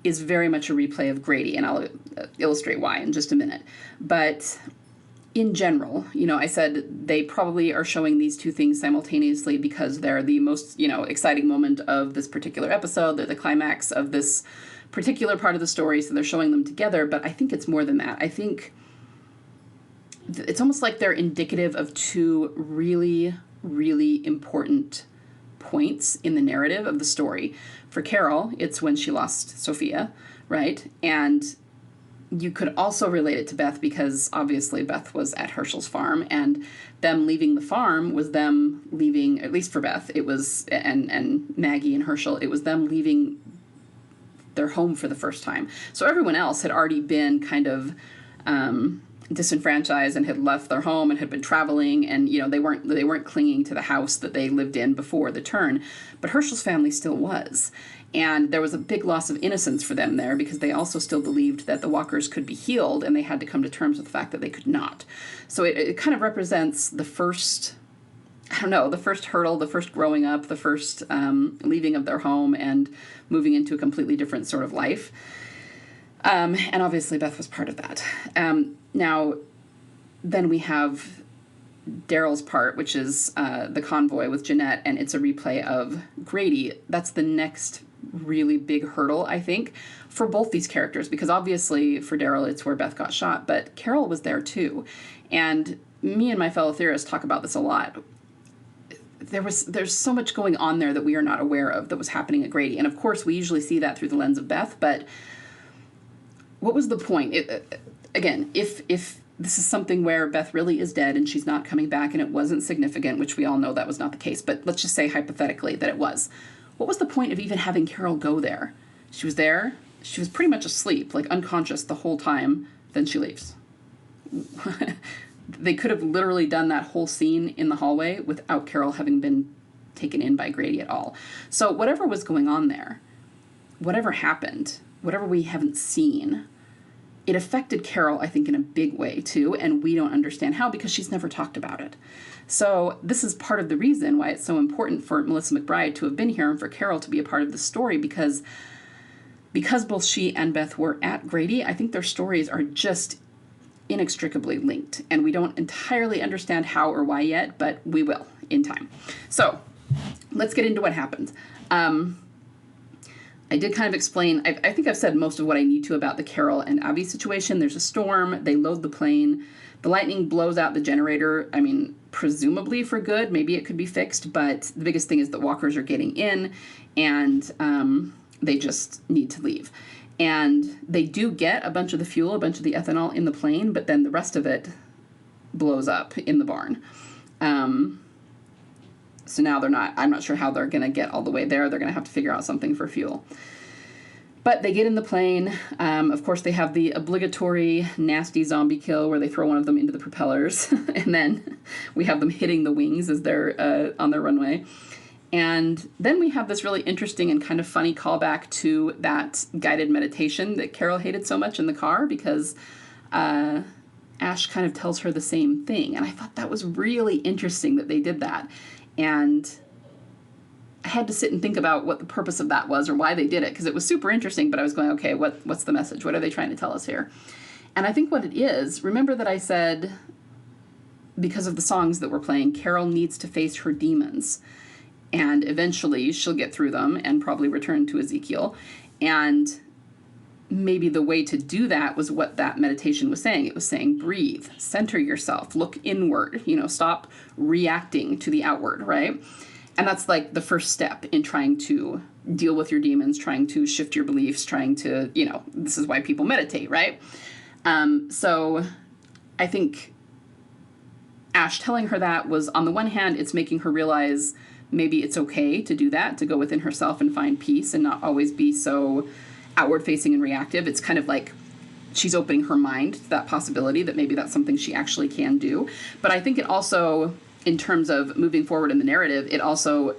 is very much a replay of Grady, and I'll illustrate why in just a minute. But in general, I said they probably are showing these two things simultaneously because they're the most, exciting moment of this particular episode. They're the climax of this particular part of the story, so they're showing them together. But I think it's more than that. I think it's almost like they're indicative of two really, really important points in the narrative of the story. For Carol, it's when she lost Sophia, right? And you could also relate it to Beth because obviously Beth was at Hershel's farm, and them leaving the farm was them leaving, at least for Beth, it was, and Maggie and Hershel, it was them leaving their home for the first time. So everyone else had already been kind of disenfranchised and had left their home and had been traveling, and they weren't clinging to the house that they lived in before the turn, but Hershel's family still was. And there was a big loss of innocence for them there because they also still believed that the walkers could be healed, and they had to come to terms with the fact that they could not. So it kind of represents the first, I don't know, the first hurdle, the first growing up, the first leaving of their home and moving into a completely different sort of life. And obviously Beth was part of that. Now, then we have Daryl's part, which is the convoy with Jeanette, and it's a replay of Grady. That's the next really big hurdle, I think, for both these characters, because obviously for Daryl it's where Beth got shot, but Carol was there too. And me and my fellow theorists talk about this a lot. There's so much going on there that we are not aware of that was happening at Grady. And of course we usually see that through the lens of Beth, but what was the point? Again, if this is something where Beth really is dead and she's not coming back and it wasn't significant, which we all know that was not the case, but let's just say hypothetically that it was. What was the point of even having Carol go there? She was there. She was pretty much asleep, like unconscious the whole time. Then she leaves. They could have literally done that whole scene in the hallway without Carol having been taken in by Grady at all. So whatever was going on there, whatever happened, whatever we haven't seen, it affected Carol, I think, in a big way too, and we don't understand how because she's never talked about it. So this is part of the reason why it's so important for Melissa McBride to have been here and for Carol to be a part of the story, because both she and Beth were at Grady, I think their stories are just inextricably linked, and we don't entirely understand how or why yet, but we will in time. So let's get into what happened. I did kind of explain, I think I've said most of what I need to about the Carol and Abby situation. There's a storm, they load the plane, the lightning blows out the generator, I mean, presumably for good, maybe it could be fixed, but the biggest thing is that walkers are getting in, and they just need to leave. And they do get a bunch of the fuel, a bunch of the ethanol in the plane, but then the rest of it blows up in the barn. So now I'm not sure how they're going to get all the way there. They're going to have to figure out something for fuel. But they get in the plane. Of course, they have the obligatory nasty zombie kill where they throw one of them into the propellers. And then we have them hitting the wings as they're on their runway. And then we have this really interesting and kind of funny callback to that guided meditation that Carol hated so much in the car, because Ash kind of tells her the same thing. And I thought that was really interesting that they did that. And I had to sit and think about what the purpose of that was or why they did it, because it was super interesting, but I was going, okay, what's the message? What are they trying to tell us here? And I think what it is, remember that I said, because of the songs that we're playing, Carol needs to face her demons. And eventually she'll get through them and probably return to Ezekiel. And maybe the way to do that was what that meditation was saying. It was saying, breathe, center yourself, look inward, stop reacting to the outward, right? And that's like the first step in trying to deal with your demons, trying to shift your beliefs, trying to, this is why people meditate, right? So I think Ash telling her that was, on the one hand, it's making her realize maybe it's okay to do that, to go within herself and find peace and not always be so outward-facing and reactive. It's kind of like she's opening her mind to that possibility that maybe that's something she actually can do. But I think it also, in terms of moving forward in the narrative, it also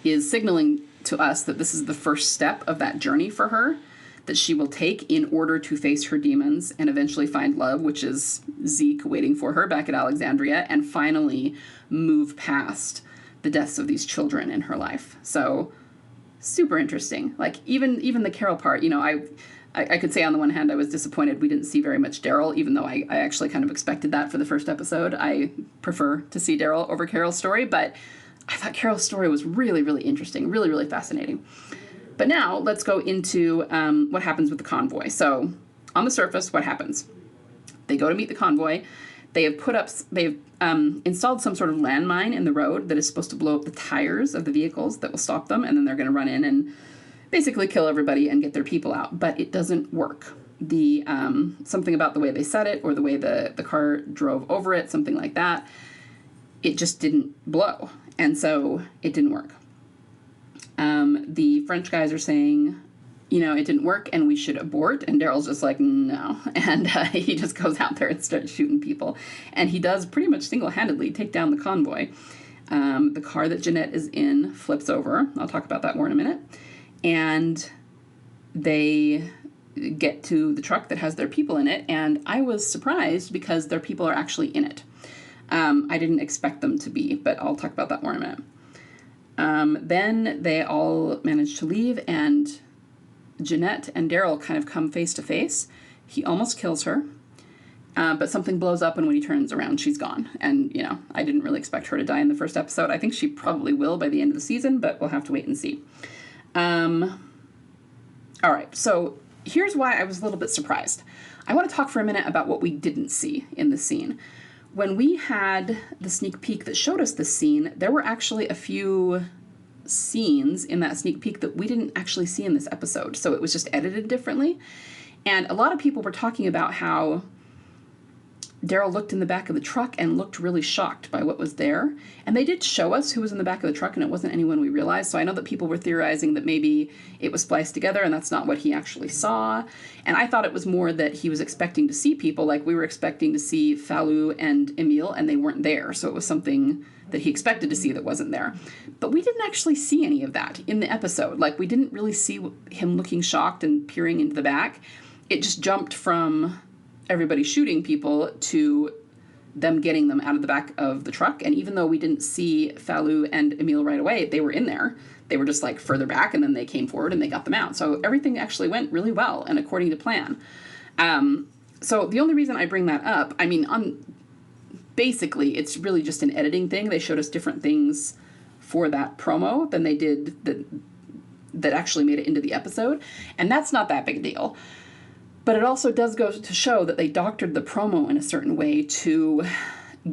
is signaling to us that this is the first step of that journey for her that she will take in order to face her demons and eventually find love, which is Zeke waiting for her back at Alexandria, and finally move past the deaths of these children in her life. So super interesting. Like even the Carol part, I could say on the one hand I was disappointed we didn't see very much Daryl, even though I actually kind of expected that for the first episode. I prefer to see Daryl over Carol's story, but I thought Carol's story was really, really interesting, really, really fascinating. But now let's go into what happens with the convoy. So on the surface, what happens? They go to meet the convoy. They've installed some sort of landmine in the road that is supposed to blow up the tires of the vehicles that will stop them, and then they're going to run in and basically kill everybody and get their people out. But it doesn't work. The something about the way they set it or the way the car drove over it, something like that, it just didn't blow. And so it didn't work. The French guys are saying, it didn't work and we should abort. And Daryl's just like, no. And he just goes out there and starts shooting people. And he does pretty much single-handedly take down the convoy. The car that Jeanette is in flips over. I'll talk about that more in a minute. And they get to the truck that has their people in it. And I was surprised because their people are actually in it. I didn't expect them to be, but I'll talk about that more in a minute. Then they all manage to leave, and Jeanette and Daryl kind of come face to face. He almost kills her, but something blows up, and when he turns around, she's gone. And, you know, I didn't really expect her to die in the first episode. I think she probably will by the end of the season, but we'll have to wait and see. All right, so here's why I was a little bit surprised. I want to talk for a minute about what we didn't see in the scene. When we had the sneak peek that showed us this scene, there were actually a few scenes in that sneak peek that we didn't actually see in this episode. So it was just edited differently. And a lot of people were talking about how Daryl looked in the back of the truck and looked really shocked by what was there. And they did show us who was in the back of the truck, and it wasn't anyone we realized. So I know that people were theorizing that maybe it was spliced together and that's not what he actually saw. And I thought it was more that he was expecting to see people, like we were expecting to see Falou and Emile, and they weren't there. So it was something that he expected to see that wasn't there. But we didn't actually see any of that in the episode. Like, we didn't really see him looking shocked and peering into the back. It just jumped from everybody shooting people to them getting them out of the back of the truck. And even though we didn't see Falou and Emile right away, they were in there. They were just like further back, and then they came forward and they got them out. So everything actually went really well and according to plan. So the only reason I bring that up, I mean, basically it's really just an editing thing. They showed us different things for that promo than they did that actually made it into the episode. And that's not that big a deal. But it also does go to show that they doctored the promo in a certain way to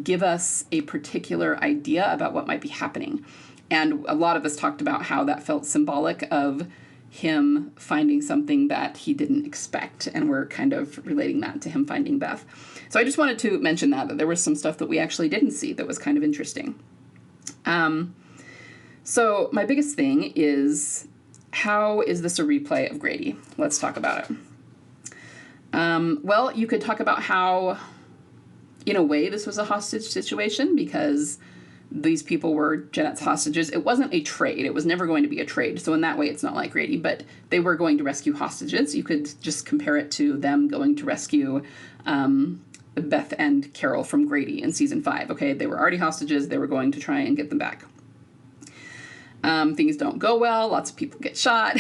give us a particular idea about what might be happening. And a lot of us talked about how that felt symbolic of him finding something that he didn't expect. And we're kind of relating that to him finding Beth. So I just wanted to mention that there was some stuff that we actually didn't see that was kind of interesting. So my biggest thing is, how is this a replay of Grady? Let's talk about it. Well, you could talk about how, in a way, this was a hostage situation because these people were Jeanette's hostages. It wasn't a trade. It was never going to be a trade. So in that way, it's not like Grady, but they were going to rescue hostages. You could just compare it to them going to rescue Beth and Carol from Grady in season 5. Okay, they were already hostages. They were going to try and get them back. Things don't go well. Lots of people get shot.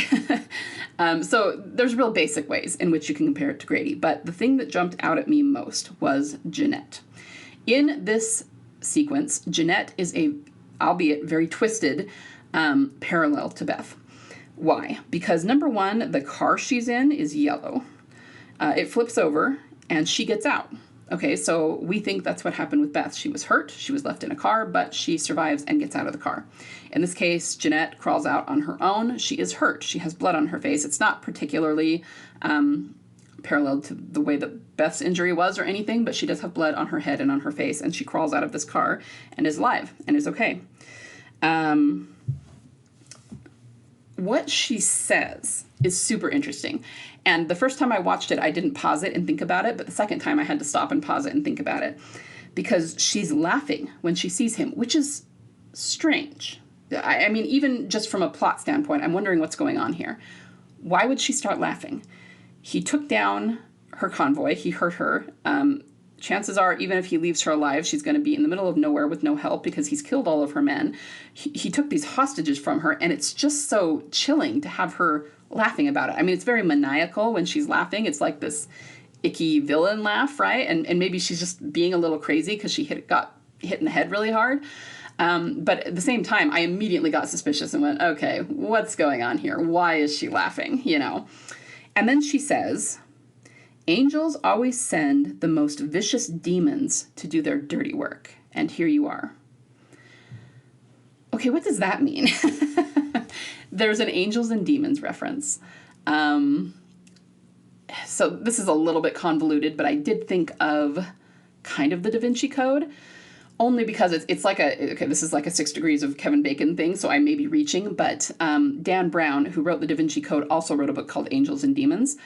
So there's real basic ways in which you can compare it to Grady. But the thing that jumped out at me most was Jeanette. In this sequence, Jeanette is a, albeit very twisted, parallel to Beth. Why? Because number one, the car she's in is yellow. It flips over and she gets out. Okay, so we think that's what happened with Beth. She was hurt, she was left in a car, but she survives and gets out of the car. In this case, Jeanette crawls out on her own. She is hurt. She has blood on her face. It's not particularly parallel to the way that Beth's injury was or anything, but she does have blood on her head and on her face, and she crawls out of this car and is alive and is okay. What she says is super interesting. And the first time I watched it, I didn't pause it and think about it, but the second time I had to stop and pause it and think about it. Because she's laughing when she sees him, which is strange. I mean, even just from a plot standpoint, I'm wondering what's going on here. Why would she start laughing? He took down her convoy. He hurt her. Chances are, even if he leaves her alive, she's going to be in the middle of nowhere with no help because he's killed all of her men. He took these hostages from her, and it's just so chilling to have her laughing about it. I mean, it's very maniacal when she's laughing. It's like this icky villain laugh, right? And maybe she's just being a little crazy because she got hit in the head really hard. But at the same time, I immediately got suspicious and went, okay, what's going on here? Why is she laughing? You know? And then she says, angels always send the most vicious demons to do their dirty work. And here you are. Okay, what does that mean? There's an angels and demons reference. So this is a little bit convoluted, but I did think of kind of the Da Vinci Code, only because it's like this is like a 6 Degrees of Kevin Bacon thing, so I may be reaching, but Dan Brown, who wrote the Da Vinci Code, also wrote a book called Angels and Demons.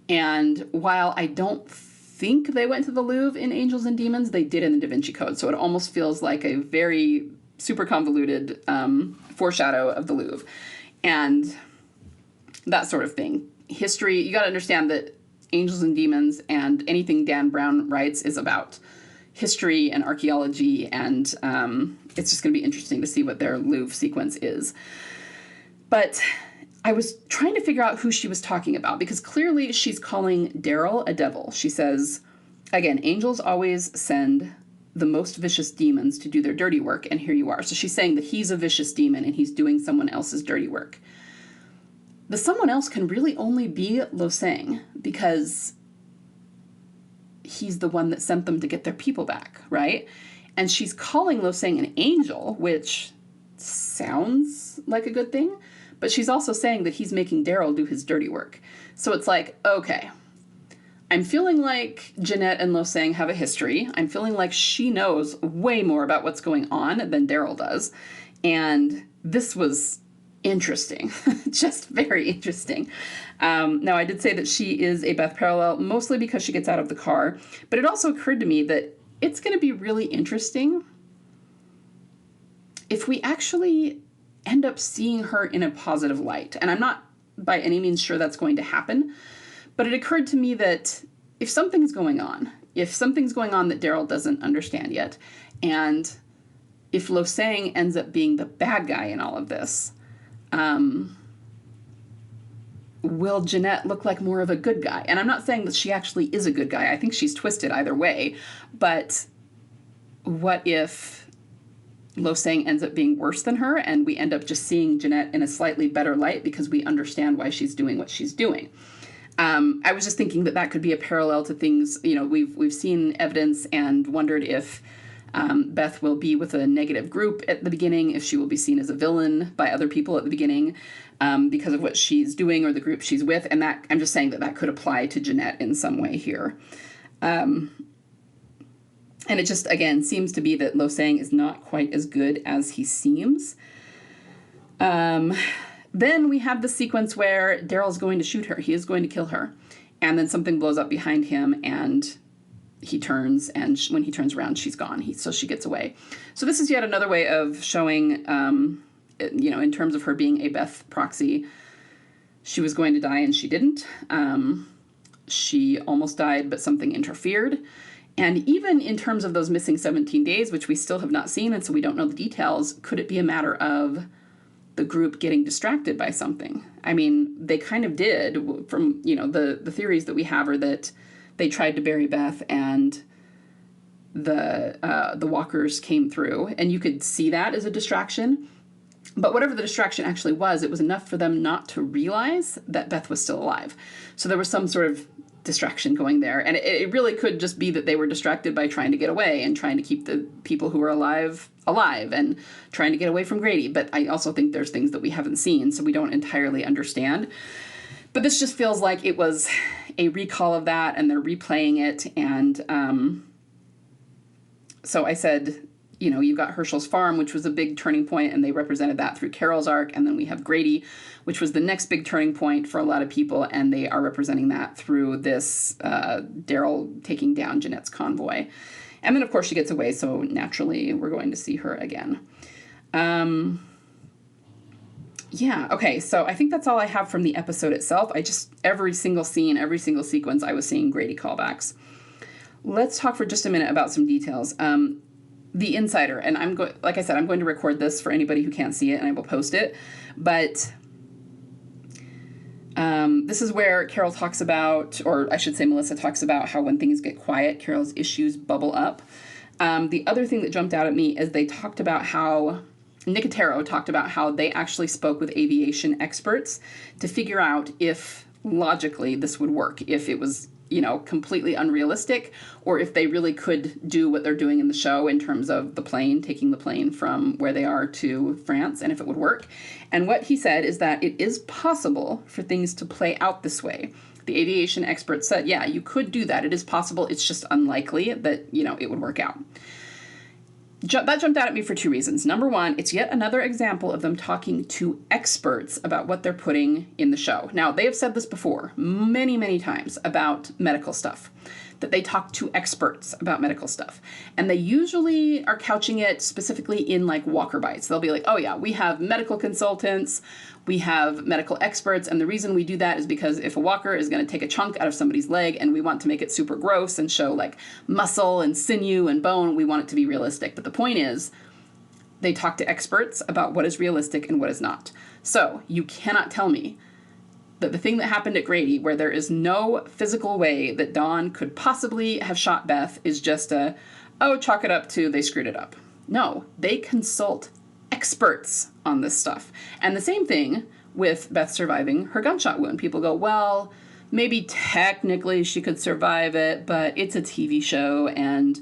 And while I don't think they went to the Louvre in Angels and Demons, they did in the Da Vinci Code. So it almost feels like a very super convoluted foreshadow of the Louvre. And that sort of thing. History, you got to understand that Angels and Demons and anything Dan Brown writes is about history and archaeology, and it's just going to be interesting to see what their Louvre sequence is. But I was trying to figure out who she was talking about, because clearly she's calling Daryl a devil. She says, again, angels always send the most vicious demons to do their dirty work, and here you are. So she's saying that he's a vicious demon and he's doing someone else's dirty work. The someone else can really only be Lo Sang, because he's the one that sent them to get their people back, right? And she's calling Lo Sang an angel, which sounds like a good thing, but she's also saying that he's making Daryl do his dirty work. So it's like, okay, I'm feeling like Jeanette and Lo Sang have a history. I'm feeling like she knows way more about what's going on than Daryl does. And this was interesting, just very interesting. Now, I did say that she is a Beth parallel, mostly because she gets out of the car. But it also occurred to me that it's going to be really interesting if we actually end up seeing her in a positive light. And I'm not by any means sure that's going to happen. But it occurred to me that if something's going on that Daryl doesn't understand yet, and if Lo Sang ends up being the bad guy in all of this, will Jeanette look like more of a good guy? And I'm not saying that she actually is a good guy. I think she's twisted either way. But what if Lo Sang ends up being worse than her, and we end up just seeing Jeanette in a slightly better light because we understand why she's doing what she's doing? I was just thinking that could be a parallel to things, we've seen evidence and wondered if Beth will be with a negative group at the beginning, if she will be seen as a villain by other people at the beginning because of what she's doing or the group she's with. And I'm just saying that could apply to Jeanette in some way here. And it just, again, seems to be that Lo Sang is not quite as good as he seems. Then we have the sequence where Daryl's going to shoot her. He is going to kill her. And then something blows up behind him, and he turns, and when he turns around, she's gone. So she gets away. So this is yet another way of showing, in terms of her being a Beth proxy, she was going to die and she didn't. She almost died, but something interfered. And even in terms of those missing 17 days, which we still have not seen, and so we don't know the details, could it be a matter of the group getting distracted by something? I mean, they kind of did. From, the theories that we have are that they tried to bury Beth and the walkers came through, and you could see that as a distraction. But whatever the distraction actually was, it was enough for them not to realize that Beth was still alive. So there was some sort of distraction going there. And it really could just be that they were distracted by trying to get away and trying to keep the people who were alive and trying to get away from Grady. But I also think there's things that we haven't seen, so we don't entirely understand. But this just feels like it was a recall of that, and they're replaying it. And so I said, you've got Hershel's farm, which was a big turning point, and they represented that through Carol's arc. And then we have Grady, which was the next big turning point for a lot of people, and they are representing that through this Daryl taking down Jeanette's convoy. And then, of course, she gets away, so naturally we're going to see her again. Yeah, okay, so I think that's all I have from the episode itself. Every single scene, every single sequence, I was seeing Grady callbacks. Let's talk for just a minute about some details. The Insider, and like I said, I'm going to record this for anybody who can't see it, and I will post it. But this is where Carol talks about, or I should say Melissa talks about, how when things get quiet, Carol's issues bubble up. The other thing that jumped out at me is they talked about how Nicotero talked about how they actually spoke with aviation experts to figure out if logically this would work, if it was completely unrealistic, or if they really could do what they're doing in the show in terms of taking the plane from where they are to France, and if it would work. And what he said is that it is possible for things to play out this way. The aviation experts said, yeah, you could do that. It is possible. It's just unlikely that, it would work out. That jumped out at me for two reasons. Number one, it's yet another example of them talking to experts about what they're putting in the show. Now, they have said this before many, many times about medical stuff, that they talk to experts about medical stuff. And they usually are couching it specifically in like walker bites. They'll be like, oh yeah, we have medical consultants, we have medical experts, and the reason we do that is because if a walker is going to take a chunk out of somebody's leg and we want to make it super gross and show like muscle and sinew and bone, we want it to be realistic. But the point is, they talk to experts about what is realistic and what is not. So you cannot tell me that the thing that happened at Grady, where there is no physical way that Dawn could possibly have shot Beth, is just chalk it up to they screwed it up. No, they consult experts on this stuff. And the same thing with Beth surviving her gunshot wound. People go, well, maybe technically she could survive it, but it's a TV show and,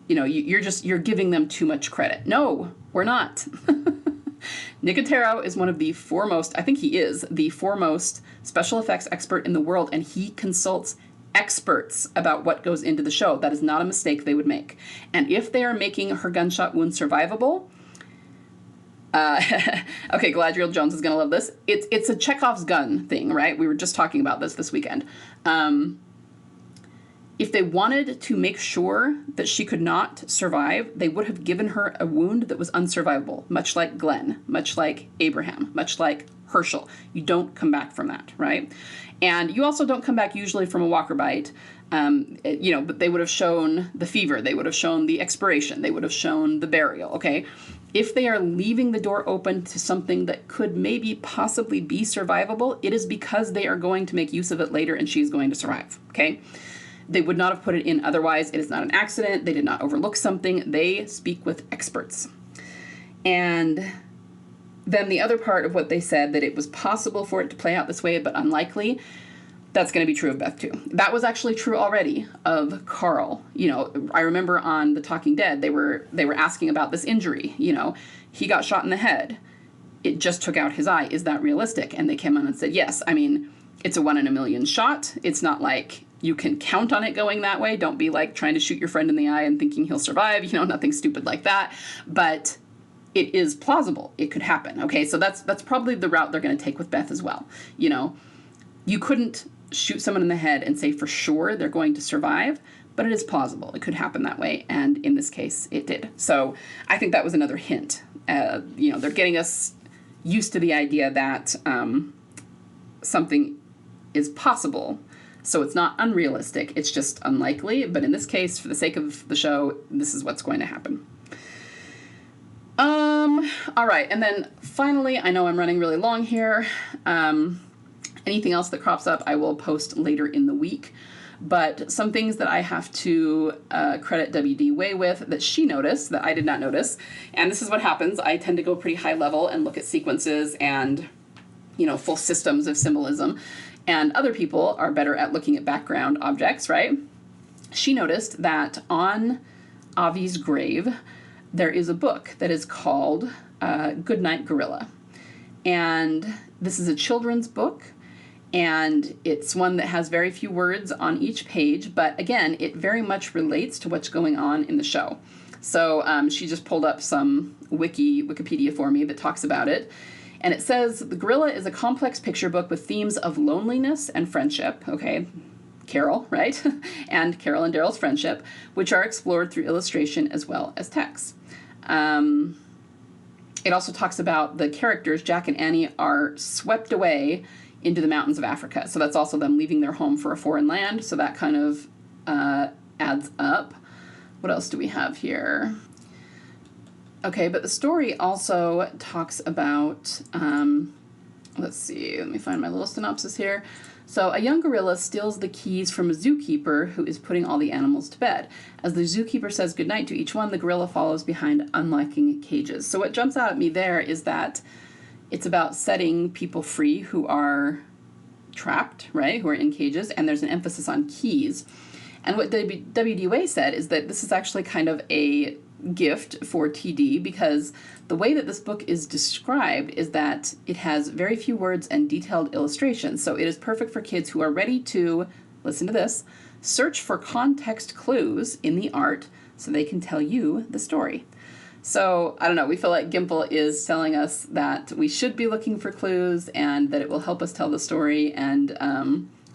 you're giving them too much credit. No, we're not. Nicotero is one of the foremost, I think he is the foremost special effects expert in the world, and he consults experts about what goes into the show. That is not a mistake they would make. And if they are making her gunshot wound survivable, okay, Galadriel Jones is going to love this. It's a Chekhov's gun thing, right? We were just talking about this weekend. If they wanted to make sure that she could not survive, they would have given her a wound that was unsurvivable, much like Glenn, much like Abraham, much like Hershel. You don't come back from that, right? And you also don't come back usually from a walker bite. But they would have shown the fever, they would have shown the expiration, they would have shown the burial, okay? If they are leaving the door open to something that could maybe possibly be survivable, it is because they are going to make use of it later and she's going to survive, okay? They would not have put it in otherwise. It is not an accident. They did not overlook something. They speak with experts. And then the other part of what they said, that it was possible for it to play out this way, but unlikely, that's going to be true of Beth too. That was actually true already of Carl. I remember on The Talking Dead, they were asking about this injury. He got shot in the head. It just took out his eye. Is that realistic? And they came on and said, yes. I mean, it's a 1 in a million shot. It's not like you can count on it going that way. Don't be like trying to shoot your friend in the eye and thinking he'll survive, nothing stupid like that. But it is plausible. It could happen. Okay, so that's probably the route they're going to take with Beth as well. You couldn't shoot someone in the head and say for sure they're going to survive, but it is plausible. It could happen that way, and in this case, it did. So I think that was another hint. They're getting us used to the idea that something is possible. So it's not unrealistic, it's just unlikely. But in this case, for the sake of the show, this is what's going to happen. All right, and then finally, I know I'm running really long here. Anything else that crops up, I will post later in the week. But some things that I have to credit WD Way with that she noticed that I did not notice. And this is what happens. I tend to go pretty high level and look at sequences and, full systems of symbolism. And other people are better at looking at background objects, right? She noticed that on Avi's grave, there is a book that is called Goodnight Gorilla. And this is a children's book, and it's one that has very few words on each page, but again, it very much relates to what's going on in the show. So she just pulled up some Wikipedia for me that talks about it. And it says, the gorilla is a complex picture book with themes of loneliness and friendship, okay, Carol, right? And Carol and Daryl's friendship, which are explored through illustration as well as text. It also talks about the characters, Jack and Annie, are swept away into the mountains of Africa. So that's also them leaving their home for a foreign land. So that kind of adds up. What else do we have here? Okay, but the story also talks about, let's see, let me find my little synopsis here. So a young gorilla steals the keys from a zookeeper who is putting all the animals to bed. As the zookeeper says goodnight to each one, the gorilla follows behind, unlocking cages. So what jumps out at me there is that it's about setting people free who are trapped, right, who are in cages, and there's an emphasis on keys. And what W.D. Way said is that this is actually kind of a gift for TD, because the way that this book is described is that it has very few words and detailed illustrations. So it is perfect for kids who are ready to, listen to this, search for context clues in the art so they can tell you the story. So, I don't know, we feel like Gimple is telling us that we should be looking for clues and that it will help us tell the story, and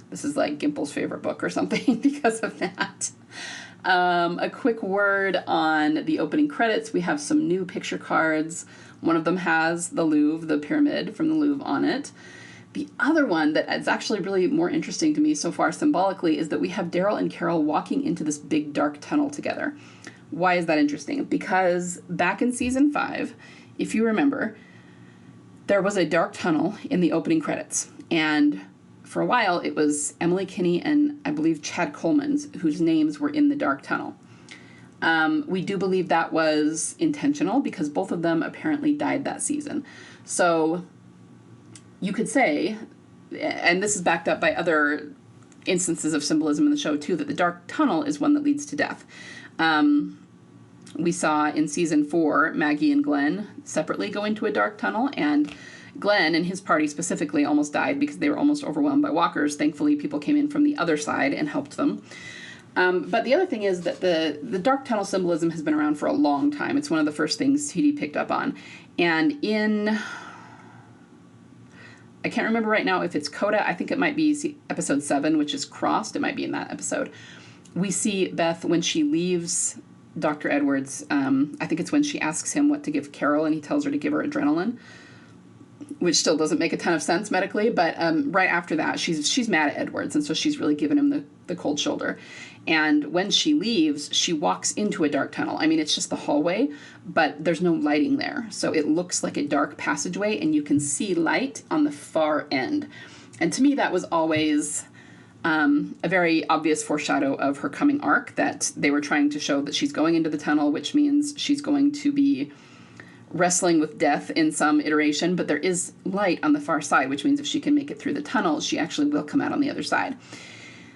this is like Gimple's favorite book or something because of that. A quick word on the opening credits. We have some new picture cards. One of them has the Louvre, the pyramid from the Louvre on it. The other one that is actually really more interesting to me so far symbolically is that we have Daryl and Carol walking into this big dark tunnel together. Why is that interesting? Because back in season 5, if you remember, there was a dark tunnel in the opening credits. And for a while, it was Emily Kinney and I believe Chad Coleman's whose names were in the dark tunnel. We do believe that was intentional because both of them apparently died that season. So you could say, and this is backed up by other instances of symbolism in the show too, that the dark tunnel is one that leads to death. We saw in season 4, Maggie and Glenn separately go into a dark tunnel, and Glenn and his party specifically almost died because they were almost overwhelmed by walkers. Thankfully, people came in from the other side and helped them. But the other thing is that the dark tunnel symbolism has been around for a long time. It's one of the first things TD picked up on. And in, I can't remember right now if it's Coda. I think it might be episode 7, which is Crossed. It might be in that episode. We see Beth when she leaves Dr. Edwards. I think it's when she asks him what to give Carol, and he tells her to give her adrenaline, which still doesn't make a ton of sense medically. But right after that, she's mad at Edwards, and so she's really given him the cold shoulder. And when she leaves, she walks into a dark tunnel. I mean, it's just the hallway, but there's no lighting there. So it looks like a dark passageway, and you can see light on the far end. And to me, that was always a very obvious foreshadow of her coming arc, that they were trying to show that she's going into the tunnel, which means she's going to be wrestling with death in some iteration, but there is light on the far side, which means if she can make it through the tunnel, she actually will come out on the other side.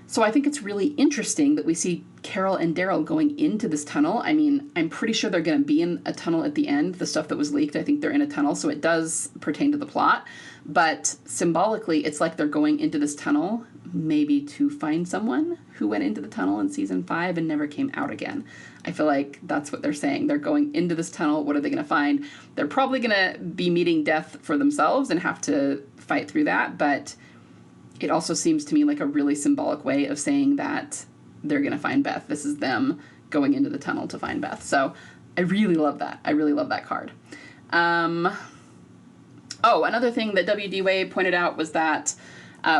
So I think it's really interesting that we see Carol and Daryl going into this tunnel. I mean, I'm pretty sure they're going to be in a tunnel at the end. The stuff that was leaked, I think they're in a tunnel, so it does pertain to the plot. But symbolically, it's like they're going into this tunnel maybe to find someone who went into the tunnel in season 5 and never came out again. I feel like that's what they're saying. They're going into this tunnel. What are they going to find? They're probably going to be meeting death for themselves and have to fight through that, but it also seems to me like a really symbolic way of saying that they're going to find Beth. This is them going into the tunnel to find Beth. So I really love that. I really love that card. Another thing that W.D. Way pointed out was that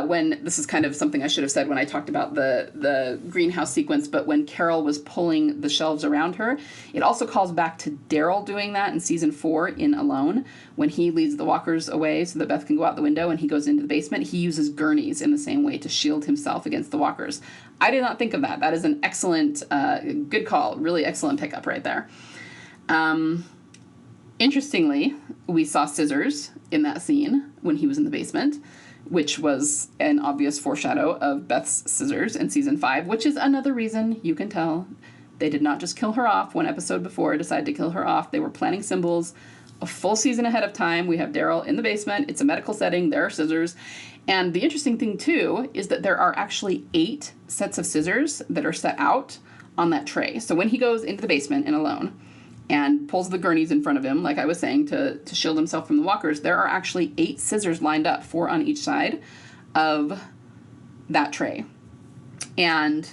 when, this is kind of something I should have said when I talked about the greenhouse sequence, but when Carol was pulling the shelves around her, it also calls back to Daryl doing that in season 4 in Alone, when he leads the walkers away so that Beth can go out the window and he goes into the basement. He uses gurneys in the same way to shield himself against the walkers. I did not think of that. That is an excellent, good call, really excellent pickup right there. Interestingly, we saw scissors in that scene when he was in the basement, which was an obvious foreshadow of Beth's scissors in season 5, which is another reason you can tell they did not just kill her off one episode before, decide to kill her off. They were planning symbols a full season ahead of time. We have Daryl in the basement. It's a medical setting. There are scissors. And the interesting thing, too, is that there are actually 8 sets of scissors that are set out on that tray. So when he goes into the basement in Alone and pulls the gurneys in front of him, like I was saying, to shield himself from the walkers, there are actually 8 scissors lined up, 4 on each side of that tray. And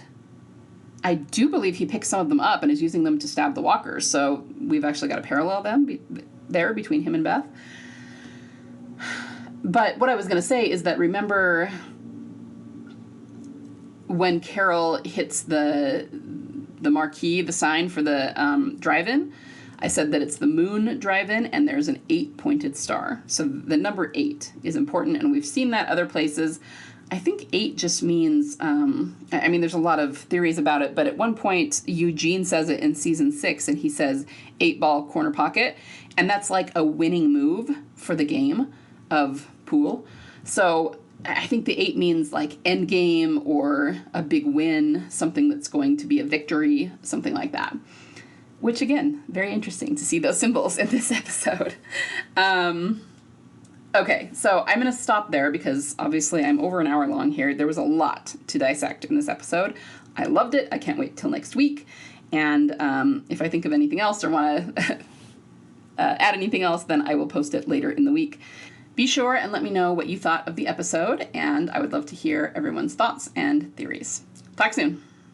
I do believe he picks some of them up and is using them to stab the walkers. So we've actually got a parallel there between him and Beth. But what I was going to say is that, remember when Carol hits the marquee, the sign for the drive-in, I said that it's the Moon Drive-In, and there's an 8-pointed star. So the number 8 is important, and we've seen that other places. I think 8 just means, I mean, there's a lot of theories about it, but at one point, Eugene says it in season 6, and he says 8-ball corner pocket, and that's like a winning move for the game of pool. So I think the 8 means like end game or a big win, something that's going to be a victory, something like that. Which, again, very interesting to see those symbols in this episode. Okay, so I'm going to stop there because obviously I'm over an hour long here. There was a lot to dissect in this episode. I loved it. I can't wait till next week. And if I think of anything else or want to add anything else, then I will post it later in the week. Be sure and let me know what you thought of the episode, and I would love to hear everyone's thoughts and theories. Talk soon.